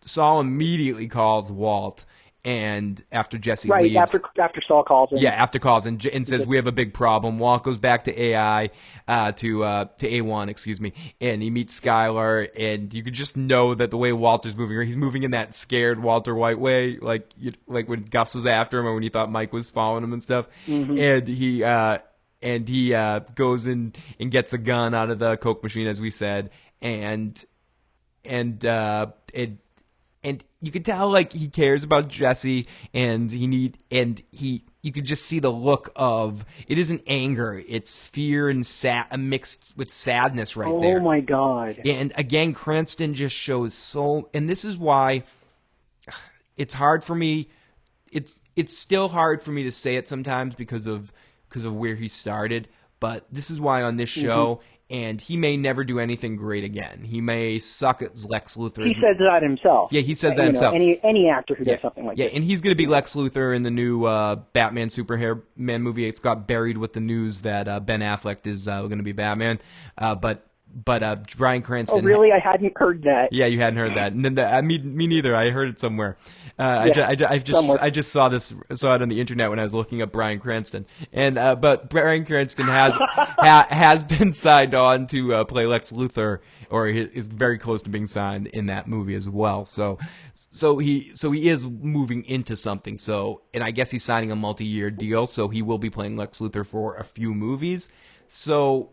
Speaker 1: Saul immediately calls Walt. And after Jesse leaves,
Speaker 2: after Saul calls him,
Speaker 1: after calls and says we have a big problem. Walt goes back to AI, to A1, excuse me, and he meets Skylar, and you could just know that the way Walter's moving, he's moving in that scared Walter White way, like when Gus was after him, or when he thought Mike was following him and stuff. And he goes in and gets the gun out of the Coke machine, as we said, and you could tell like he cares about Jesse, and you could just see the look of it isn't anger, it's fear and mixed with sadness right there.
Speaker 2: Oh my God.
Speaker 1: And again, Cranston just shows and this is why it's hard for me. It's still hard for me to say it sometimes because of where he started, but this is why on this show. And he may never do anything great again. He may suck at Lex Luthor.
Speaker 2: He says that himself.
Speaker 1: Yeah, he says that himself.
Speaker 2: Any actor who does something like that.
Speaker 1: Yeah, and he's going to be Lex Luthor in the new Batman Superman movie. It's got buried with the news that Ben Affleck is going to be Batman. But Bryan Cranston.
Speaker 2: Oh, really? I hadn't heard that.
Speaker 1: Yeah, you hadn't heard that. And then me neither. I heard it somewhere. I just saw it on the internet when I was looking up Bryan Cranston. And but Bryan Cranston has been signed on to play Lex Luthor, or is very close to being signed in that movie as well. So he is moving into something. And I guess he's signing a multi-year deal, so he will be playing Lex Luthor for a few movies. So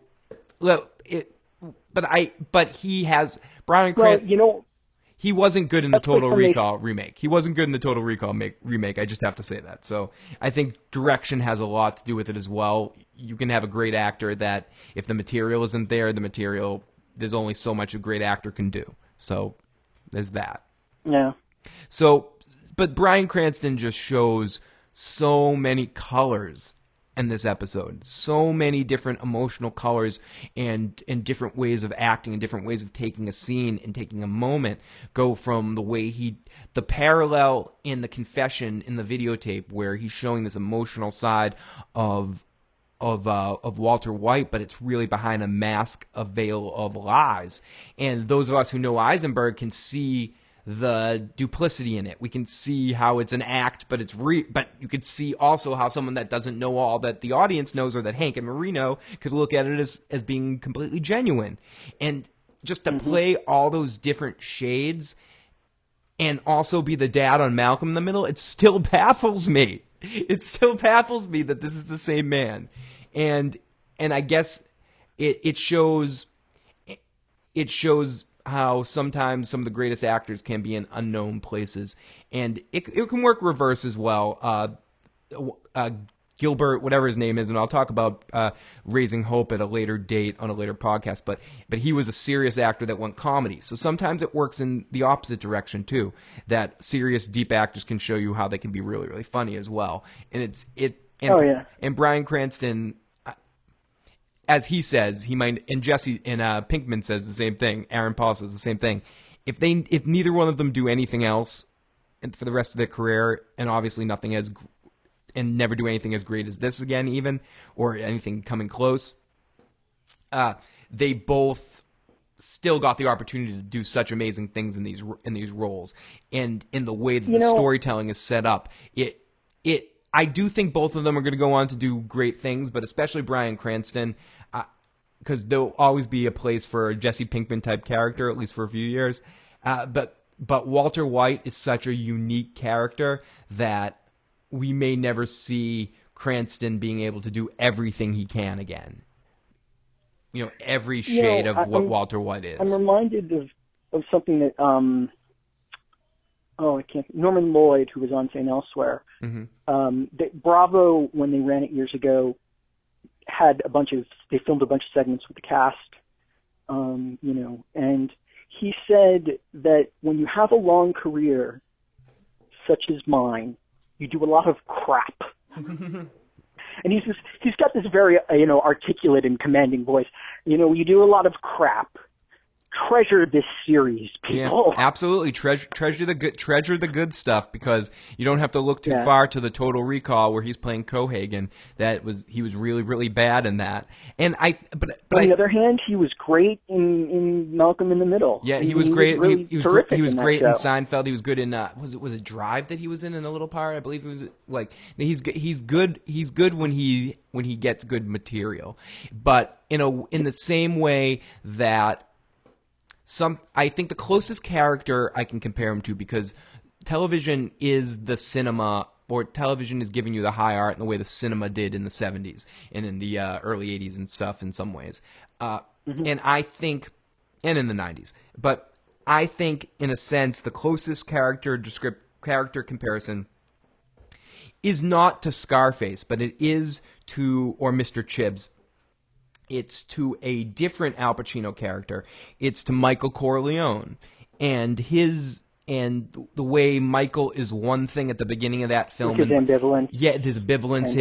Speaker 1: But he has Bryan Cranston.
Speaker 2: Well,
Speaker 1: he wasn't good in the Total Recall remake. He wasn't good in the Total Recall remake. I just have to say that. So I think direction has a lot to do with it as well. You can have a great actor that if the material isn't there, there's only so much a great actor can do. So there's that.
Speaker 2: Yeah.
Speaker 1: So, but Bryan Cranston just shows so many colors in this episode, so many different emotional colors and different ways of acting and different ways of taking a scene and taking a moment, go from the way the parallel in the confession in the videotape where he's showing this emotional side of Walter White, but it's really behind a mask, a veil of lies. And those of us who know Eisenberg can see the duplicity in it. We can see how it's an act, but but you could see also how someone that doesn't know all that the audience knows, or that Hank and Marino could look at it as being completely genuine. And just to play all those different shades and also be the dad on Malcolm in the Middle, it still baffles me. It still baffles me that this is the same man. And I guess it shows how sometimes some of the greatest actors can be in unknown places, and it can work reverse as well. Gilbert, whatever his name is, and I'll talk about Raising Hope at a later date on a later podcast, but he was a serious actor that went comedy. So sometimes it works in the opposite direction too, that serious, deep actors can show you how they can be really, really funny as well. And and Bryan Cranston, as he says, he might, and Jesse and Pinkman says the same thing. Aaron Paul says the same thing. If neither one of them do anything else for the rest of their career, and obviously and never do anything as great as this again, even, or anything coming close, they both still got the opportunity to do such amazing things in these roles, and in the way that the storytelling is set up, I do think both of them are going to go on to do great things, but especially Bryan Cranston, because there'll always be a place for a Jesse Pinkman type character, at least for a few years. But Walter White is such a unique character that we may never see Cranston being able to do everything he can again. Every shade of what Walter White is. I'm
Speaker 2: reminded of something that Norman Lloyd, who was on St. Elsewhere, that Bravo, when they ran it years ago, had they filmed a bunch of segments with the cast, and he said that when you have a long career, such as mine, you do a lot of crap. And he's got this very, articulate and commanding voice. You do a lot of crap. Treasure this series, people.
Speaker 1: Yeah, absolutely. Treasure the good stuff, because you don't have to look too far to the Total Recall where he's playing Cohagen. He was really, really bad in that. And but on the
Speaker 2: other hand, he was great in Malcolm in the Middle.
Speaker 1: Yeah, he was great.
Speaker 2: Really
Speaker 1: he was great in Seinfeld. He was good in was it Drive that he was in a little part? I believe it was like he's good. He's good when he gets good material. But in the same way that I think the closest character I can compare him to, because television is the cinema, or television is giving you the high art in the way the cinema did in the 70s and in the early 80s and stuff in some ways. And I think, and in the 90s. But I think, in a sense, the closest character comparison is not to Scarface, but it is to, or Mr. Chibbs. It's to a different Al Pacino character. It's to Michael Corleone, and the way Michael is one thing at the beginning of that film.
Speaker 2: His ambivalence.
Speaker 1: Yeah, his ambivalence,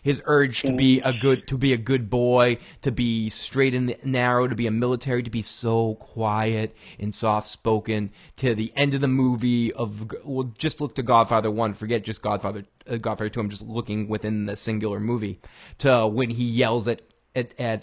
Speaker 1: his urge to be a good boy, to be straight and narrow, to be a military, to be so quiet and soft spoken. To the end of the movie just look to Godfather 1. Forget just Godfather 2. I'm just looking within the singular movie. To when he yells at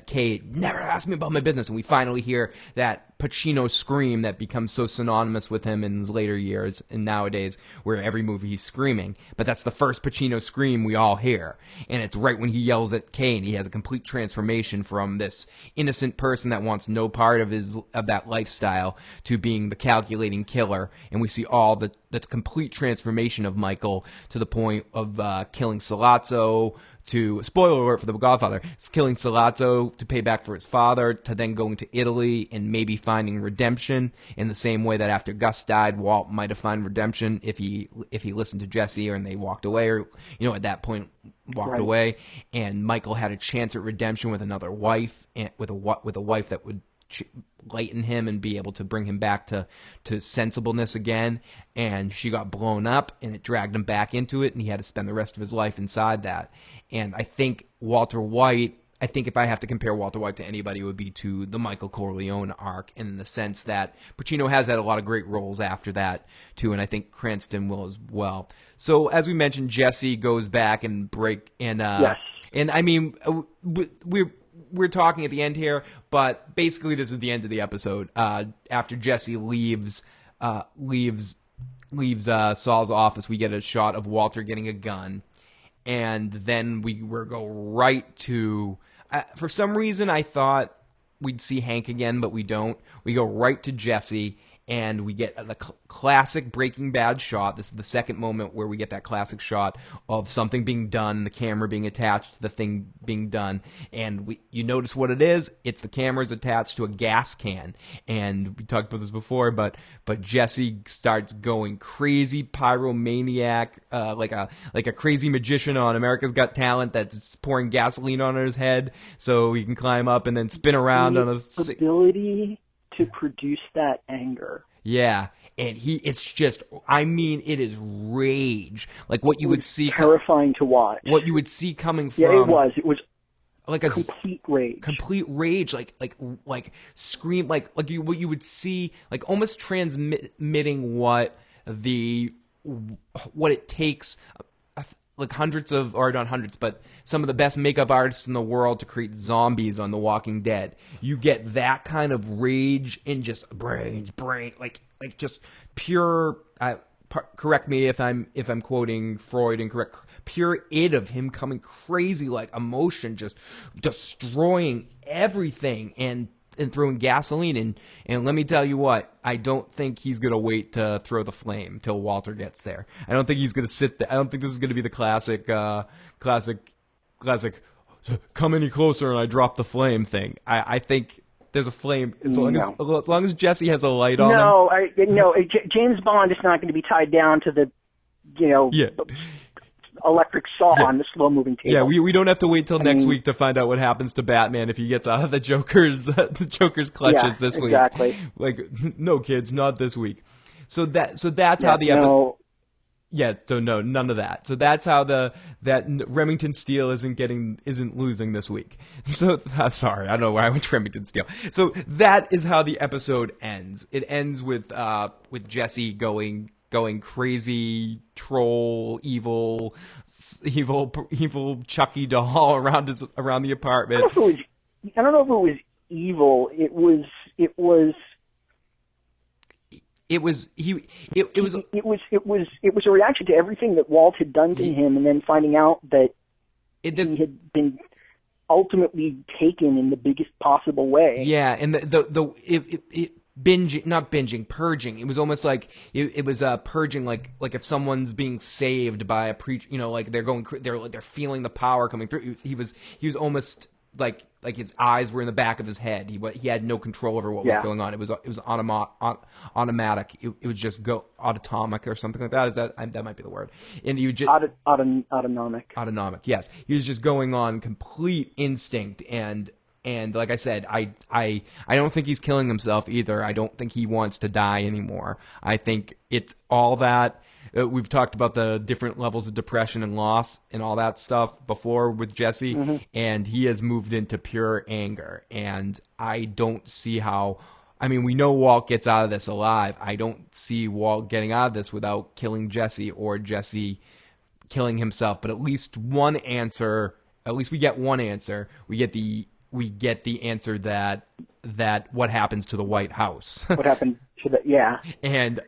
Speaker 1: Kate, never ask me about my business, and we finally hear that Pacino scream that becomes so synonymous with him in his later years and nowadays, where every movie he's screaming. But that's the first Pacino scream we all hear, and it's right when he yells at Kate. He has a complete transformation from this innocent person that wants no part of that lifestyle to being the calculating killer, and we see all the complete transformation of Michael to the point of killing Sollozzo, to, spoiler alert for The Godfather, is killing Sollozzo to pay back for his father, to then going to Italy and maybe finding redemption in the same way that after Gus died, Walt might have found redemption if he listened to Jesse, and they walked away, or at that point walked away, and Michael had a chance at redemption with another wife, and with a wife that would lighten him and be able to bring him back to sensibleness again, and she got blown up, and it dragged him back into it, and he had to spend the rest of his life inside that. And I think Walter White, if I have to compare Walter White to anybody, it would be to the Michael Corleone arc, in the sense that Pacino has had a lot of great roles after that too, and I think Cranston will as well. So as we mentioned, Jesse goes back and yes. And I mean, we're talking at the end here, but basically this is the end of the episode. After Jesse leaves Saul's office, we get a shot of Walter getting a gun, and then we go right to. For some reason, I thought we'd see Hank again, but we don't. We go right to Jesse, and we get the classic Breaking Bad shot. This is the second moment where we get that classic shot of something being done, the camera being attached to the thing being done. And you notice what it is. It's the camera's attached to a gas can. And we talked about this before, but Jesse starts going crazy pyromaniac, like a crazy magician on America's Got Talent that's pouring gasoline on his head so he can climb up and then spin around on a
Speaker 2: ability to produce that anger.
Speaker 1: Yeah, and it is rage. Like what you would see.
Speaker 2: Terrifying to watch.
Speaker 1: What you would see coming from.
Speaker 2: Yeah, it was.
Speaker 1: like a
Speaker 2: complete rage,
Speaker 1: like scream, like what you would see, like almost transmitting what it takes, like hundreds of, or not hundreds, but some of the best makeup artists in the world to create zombies on The Walking Dead. You get that kind of rage and just brain, like just pure. Correct me if I'm quoting Freud incorrect. Pure id of him coming crazy, like emotion, just destroying everything and throwing gasoline in. And let me tell you what, I don't think he's gonna wait to throw the flame till Walter gets there. I don't think he's gonna sit there. I don't think this is gonna be the classic come any closer and I drop the flame thing. I think there's a flame as long as Jesse has a light on him.
Speaker 2: James Bond is not going to be tied down to the electric saw on the slow-moving table.
Speaker 1: Yeah, we don't have to wait till next week to find out what happens to Batman if he gets out of the Joker's clutches this week.
Speaker 2: Exactly.
Speaker 1: Like, no, kids, not this week. So that's how the episode. Yeah, so no, none of that. So that's how that Remington Steele isn't losing this week. So sorry, I don't know why I went to Remington Steele. So that is how the episode ends. It ends with Jesse going crazy, troll, evil Chucky doll around the apartment.
Speaker 2: I don't know if it was evil. It was a reaction to everything that Walt had done to him, and then finding out that he had been ultimately taken in the biggest possible way.
Speaker 1: Yeah, and purging. It was almost like it was purging, like if someone's being saved by a preacher, like they're feeling the power coming through. He was almost like his eyes were in the back of his head. He had no control over what was going on. It was automatic. It would just go autonomic or something like that. That might be the word. And you just
Speaker 2: autonomic.
Speaker 1: Autonomic. Yes, he was just going on complete instinct and like I said, I don't think he's killing himself either. I don't think he wants to die anymore. I think it's all that. We've talked about the different levels of depression and loss and all that stuff before with Jesse, and he has moved into pure anger. And I don't see how. I mean, we know Walt gets out of this alive. I don't see Walt getting out of this without killing Jesse or Jesse killing himself. But at least one answer. At least we get one answer. We get the answer that what happens to the White House.
Speaker 2: What happened to the
Speaker 1: and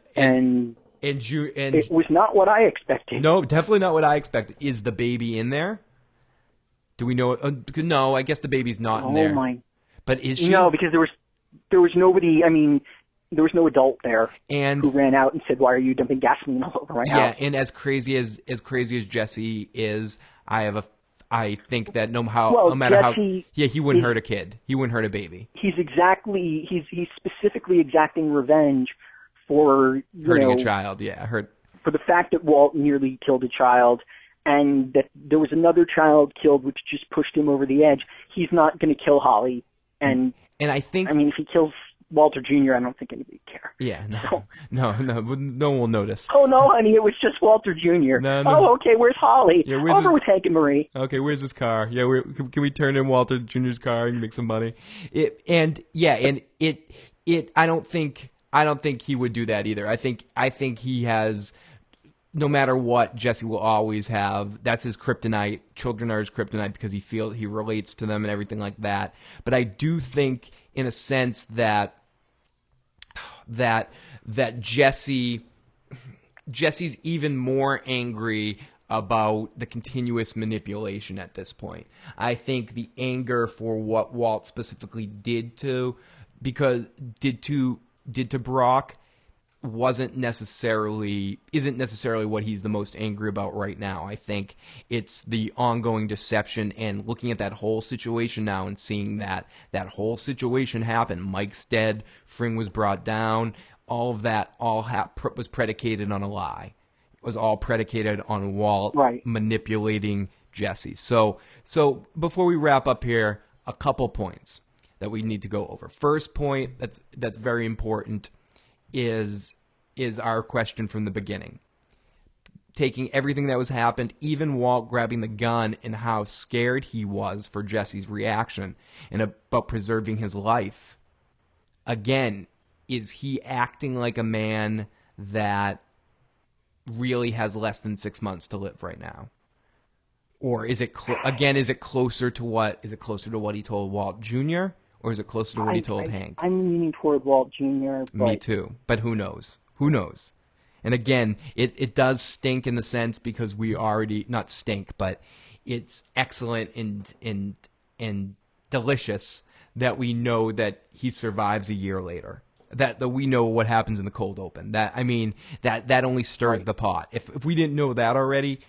Speaker 2: it was not what I expected.
Speaker 1: No, definitely not what I expected. Is the baby in there? Do we know? No, I guess the baby's not in there.
Speaker 2: Oh my!
Speaker 1: But is she?
Speaker 2: No, because there was nobody. I mean, there was no adult there who ran out and said, "Why are you dumping gasoline all over my house?"
Speaker 1: Yeah, and as crazy as Jesse is, I think that no matter how he wouldn't hurt a kid. He wouldn't hurt a baby.
Speaker 2: He's specifically exacting revenge for
Speaker 1: hurting a child. Yeah,
Speaker 2: for the fact that Walt nearly killed a child, and that there was another child killed, which just pushed him over the edge. He's not going to kill Holly, and I think, if he kills Walter Jr., I don't think anybody would care.
Speaker 1: Yeah, no one will notice.
Speaker 2: Oh no, honey, it was just Walter Jr. No. Oh, okay, where's Holly? Yeah, over with Hank and Marie.
Speaker 1: Okay, where's his car? Yeah, can we turn in Walter Jr.'s car and make some money? I don't think he would do that either. I think he has, no matter what, Jesse will always have. That's his kryptonite. Children are his kryptonite because he relates to them and everything like that. But I do think, in a sense, that Jesse's even more angry about the continuous manipulation at this point. I think the anger for what Walt specifically did to Brock isn't necessarily what he's the most angry about right now. I think it's the ongoing deception and looking at that whole situation now and seeing that whole situation happen. Mike's dead, Fring was brought down, all of that was predicated on a lie. It was all predicated on Walt manipulating Jesse. So before we wrap up here, a couple points that we need to go over. First point that's very important is our question from the beginning. taking everything that was happened, even Walt grabbing the gun, and how scared he was for Jesse's reaction and about preserving his life. Again, is he acting like a man that really has less than 6 months to live right now? Or is it is it closer to what he told Walt Jr., or is it closer to what he told Hank?
Speaker 2: I'm leaning toward Walt Jr.
Speaker 1: Me too, but who knows? Who knows? And again, it does stink in the sense because we already, not stink, but it's excellent and delicious that we know that he survives a year later. That we know what happens in the cold open. That only stirs the pot. If we didn't know that already,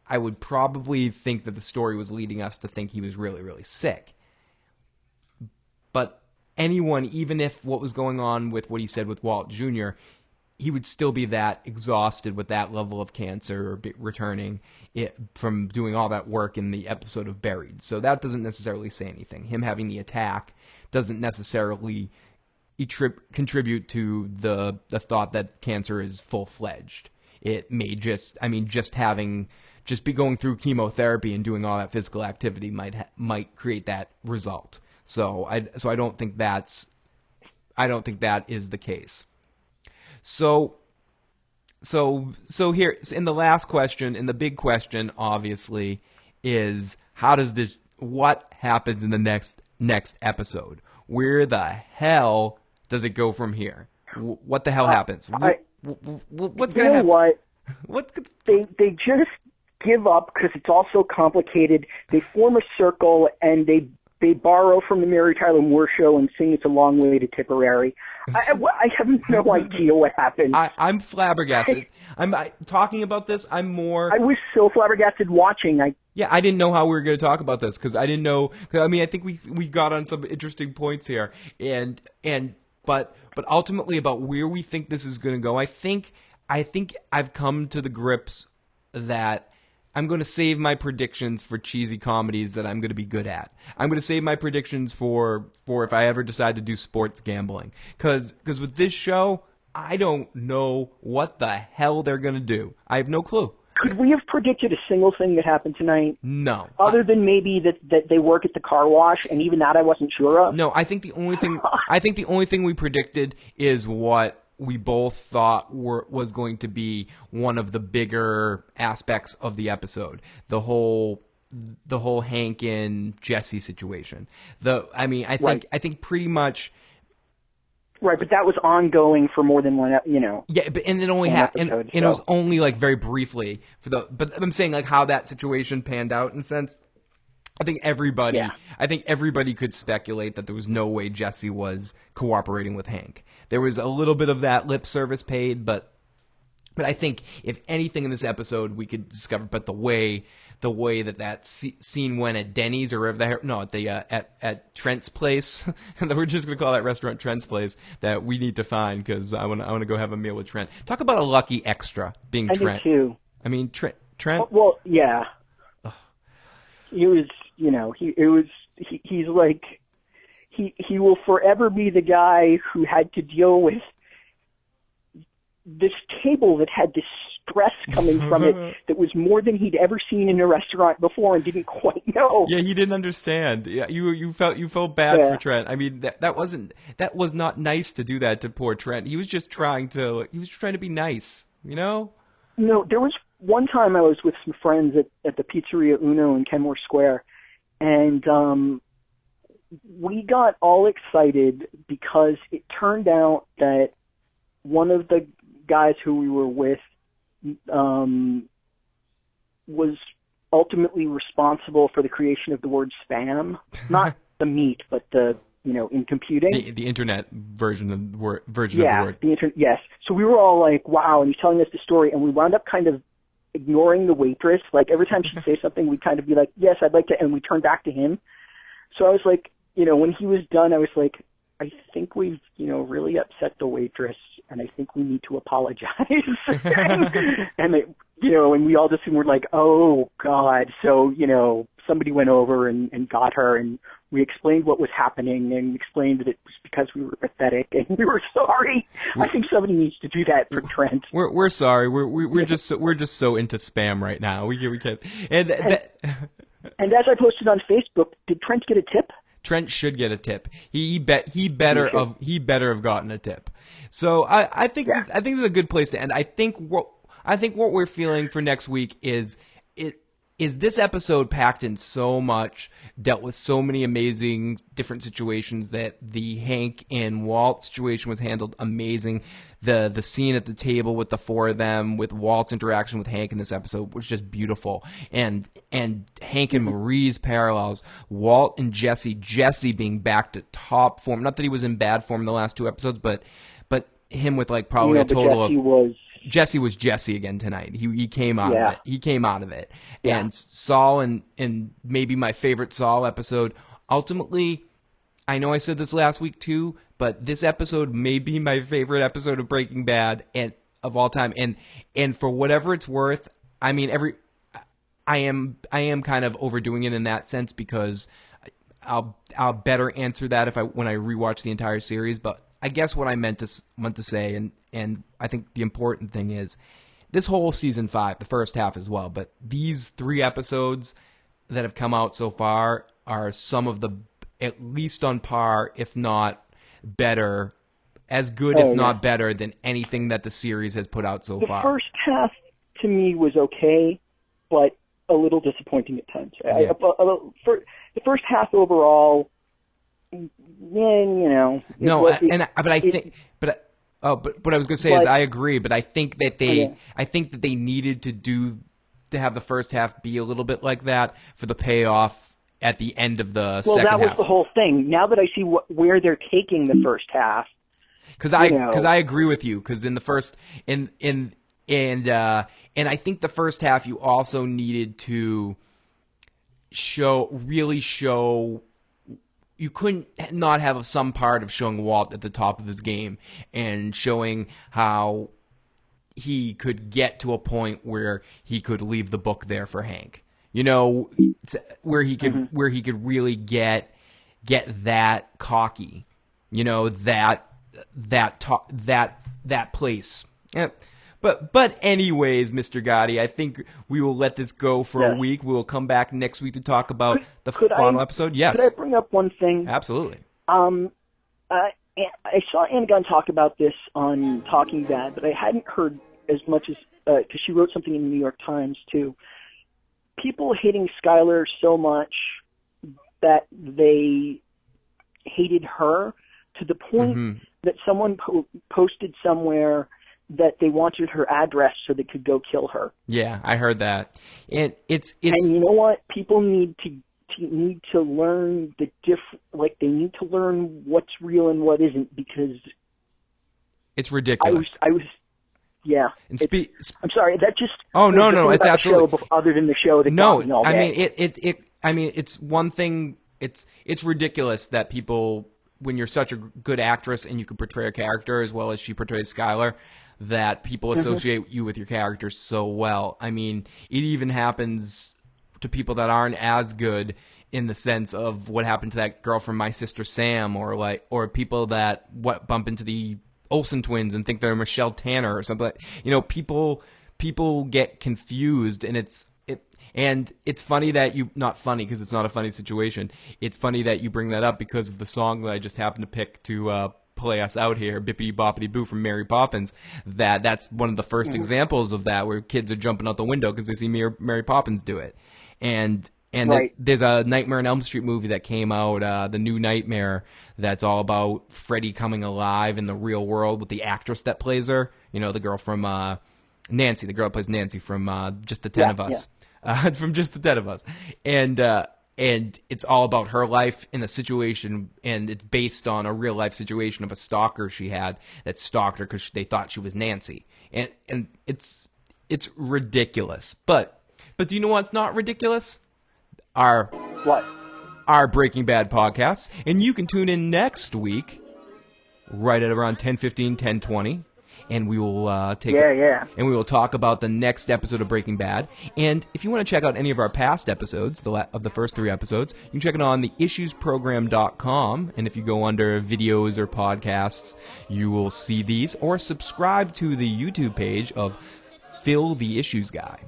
Speaker 1: I would probably think that the story was leading us to think he was really, really sick. But anyone, even if what was going on with what he said with Walt Jr., he would still be that exhausted with that level of cancer returning from doing all that work in the episode of Buried. So that doesn't necessarily say anything. Him having the attack doesn't necessarily contribute to the thought that cancer is full-fledged. It may just be going through chemotherapy and doing all that physical activity might create that result. So I don't think that is the case. So here in the last question, and the big question obviously is what happens in the next episode? Where the hell does it go from here? What the hell happens? What's going to happen?
Speaker 2: What? They just give up because it's all so complicated. They form a circle and they borrow from the Mary Tyler Moore Show and sing "It's a Long Way to Tipperary." I have no idea what happened.
Speaker 1: I'm flabbergasted. I'm talking about this. I
Speaker 2: was so flabbergasted watching. I
Speaker 1: didn't know how we were going to talk about this because I didn't know. I think we got on some interesting points here, but ultimately about where we think this is going to go. I think I've come to the grips that I'm going to save my predictions for cheesy comedies that I'm going to be good at. I'm going to save my predictions for if I ever decide to do sports gambling. Because with this show, I don't know what the hell they're going to do. I have no clue.
Speaker 2: Could we have predicted a single thing that happened tonight?
Speaker 1: No.
Speaker 2: Other than maybe that they work at the car wash, and even that I wasn't sure of?
Speaker 1: No, I think the only thing we predicted is what we both thought was going to be one of the bigger aspects of the episode. The whole Hank and Jesse situation. I think pretty much.
Speaker 2: Right, but that was ongoing for more than one,
Speaker 1: Yeah, but and it only happened, and it was only like very briefly but I'm saying like how that situation panned out in a sense. I think everybody could speculate that there was no way Jesse was cooperating with Hank. There was a little bit of that lip service paid, but I think if anything in this episode we could discover, but the way that scene went at Denny's or at Trent's place, we're just gonna call that restaurant Trent's place, that we need to find because I want to go have a meal with Trent. Talk about a lucky extra being Trent.
Speaker 2: I do too.
Speaker 1: I mean Trent.
Speaker 2: Well, yeah. Ugh. He was. He's like, he will forever be the guy who had to deal with this table that had this stress coming from it that was more than he'd ever seen in a restaurant before and didn't quite know.
Speaker 1: Yeah, he didn't understand. Yeah, you felt bad for Trent. I mean, that was not nice to do that to poor Trent. He was just trying to be nice, you know?
Speaker 2: No, there was one time I was with some friends at the Pizzeria Uno in Kenmore Square. And we got all excited because it turned out that one of the guys who we were with was ultimately responsible for the creation of the word spam. Not the meat, but in computing.
Speaker 1: The internet version of the word.
Speaker 2: Yes. So we were all like, wow, and he's telling us the story, and we wound up kind of ignoring the waitress. Like every time she'd say something, we'd kind of be like, yes, I'd like to, and we turned back to him. So I was like, when he was done, I was like, I think we've, really upset the waitress, and I think we need to apologize. and we all just were like, oh God. So, somebody went over and got her, and we explained what was happening and explained that it was because we were pathetic and we were sorry. I think somebody needs to do that for Trent.
Speaker 1: We're sorry. We're just so into spam right now. We can't. And
Speaker 2: as I posted on Facebook, did Trent get a tip?
Speaker 1: Trent should get a tip. He better have gotten a tip. So I think this is a good place to end. I think what we're feeling for next week is this episode packed in so much, dealt with so many amazing different situations, that the Hank and Walt situation was handled amazing. The scene at the table with the four of them, with Walt's interaction with Hank in this episode, was just beautiful. And Hank and Marie's parallels, Walt and Jesse being back to top form. Not that he was in bad form in the last two episodes, but him with like probably a total of... Jesse was Jesse again tonight. He came out of it. He came out of it. Yeah. And Saul and maybe my favorite Saul episode. Ultimately, I know I said this last week too, but this episode may be my favorite episode of Breaking Bad and of all time. And for whatever it's worth, I mean I am kind of overdoing it in that sense, because I'll better answer that when I rewatch the entire series. But I guess what I meant to say, and I think the important thing is this whole season 5, the first half as well, but these 3 episodes that have come out so far are some of the, at least on par, if not better, as good, if not better, than anything that the series has put out so far.
Speaker 2: The first half, to me, was okay, but a little disappointing at times.
Speaker 1: Yeah.
Speaker 2: For the first half overall... Yeah,
Speaker 1: but what I was going to say is I agree, but I think that they needed to have the first half be a little bit like that for the payoff at the end of the second half. Well, that was
Speaker 2: the whole thing. Now that I see where they're taking the first half,
Speaker 1: because I agree with you, because in the first and I think the first half you also needed to really show. You couldn't not have some part of showing Walt at the top of his game and showing how he could get to a point where he could leave the book there for Hank. You know, where he could really get that cocky. You know, that place. Yeah. But anyways, Mr. Gotti, I think we will let this go for a week. We will come back next week to talk about the final episode. Yes.
Speaker 2: Could I bring up one thing?
Speaker 1: Absolutely.
Speaker 2: I saw Anna Gunn talk about this on Talking Bad, but I hadn't heard as much as because she wrote something in the New York Times too. People hating Skylar so much that they hated her to the point that someone posted somewhere that they wanted her address so they could go kill her.
Speaker 1: Yeah, I heard that. And it's
Speaker 2: and you know what? People need to learn they need to learn what's real and what isn't, because
Speaker 1: it's ridiculous.
Speaker 2: I was yeah.
Speaker 1: And
Speaker 2: I'm sorry. That just
Speaker 1: no, it's absolutely
Speaker 2: other than the show that got me all day.
Speaker 1: I mean it's one thing. It's ridiculous that people, when you're such a good actress and you can portray a character as well as she portrays Skylar, that people associate you with your character so well. I mean, it even happens to people that aren't as good, in the sense of what happened to that girl from My Sister Sam, or people that bump into the Olsen twins and think they're Michelle Tanner or something. You know, people get confused, and it's funny that not funny because it's not a funny situation. It's funny that you bring that up because of the song that I just happened to pick to play us out here, Bippity Boppity Boo from Mary Poppins. That's one of the first examples of that, where kids are jumping out the window because they see Mary Poppins do it. And there's a Nightmare on Elm Street movie that came out, The New Nightmare, that's all about Freddy coming alive in the real world with the actress that plays her. You know, the girl from Nancy, the girl that plays Nancy from Just the Ten of Us. From Just the 10 of Us. And it's all about her life in a situation, and it's based on a real life situation of a stalker she had that stalked her because they thought she was Nancy. And it's ridiculous. But do you know what's not ridiculous? Our Breaking Bad podcasts. And you can tune in next week, right at around 10:15, 10:20. and we will
Speaker 2: and
Speaker 1: we will talk about the next episode of Breaking Bad. And if you want to check out any of our past episodes, of the first 3 episodes, you can check it on the issuesprogram.com. And if you go under videos or podcasts, you will see these, or subscribe to the YouTube page of Phil the Issues Guy.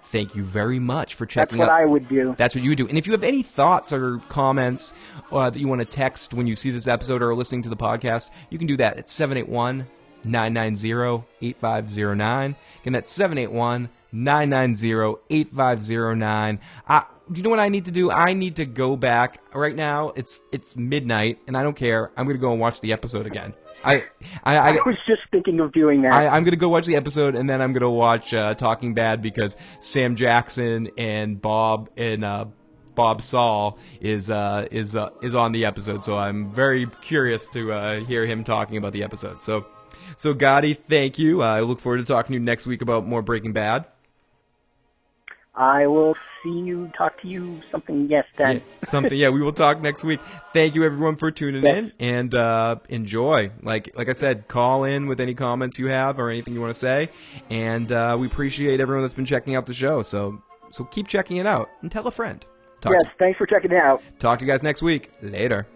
Speaker 1: Thank you very much for checking out.
Speaker 2: That's what I would do.
Speaker 1: That's what you would do. And if you have any thoughts or comments that you want to text when you see this episode or listening to the podcast, you can do that at 781-990-8509. Again, that's 781-990-8509. Do you know what I need to do? I need to go back. Right now, it's midnight, and I don't care. I'm going to go and watch the episode again. I
Speaker 2: was just thinking of doing that.
Speaker 1: I'm going to go watch the episode, and then I'm going to watch Talking Bad, because Sam Jackson and Bob Saul is on the episode. So I'm very curious to hear him talking about the episode. So Gotti, thank you. I look forward to talking to you next week about more Breaking Bad.
Speaker 2: I will talk to you something, yes, then.
Speaker 1: Yeah, we will talk next week. Thank you, everyone, for tuning in, and enjoy. Like I said, call in with any comments you have or anything you want to say, and we appreciate everyone that's been checking out the show, so keep checking it out, and tell a friend.
Speaker 2: Thanks for checking it out.
Speaker 1: Talk to you guys next week. Later.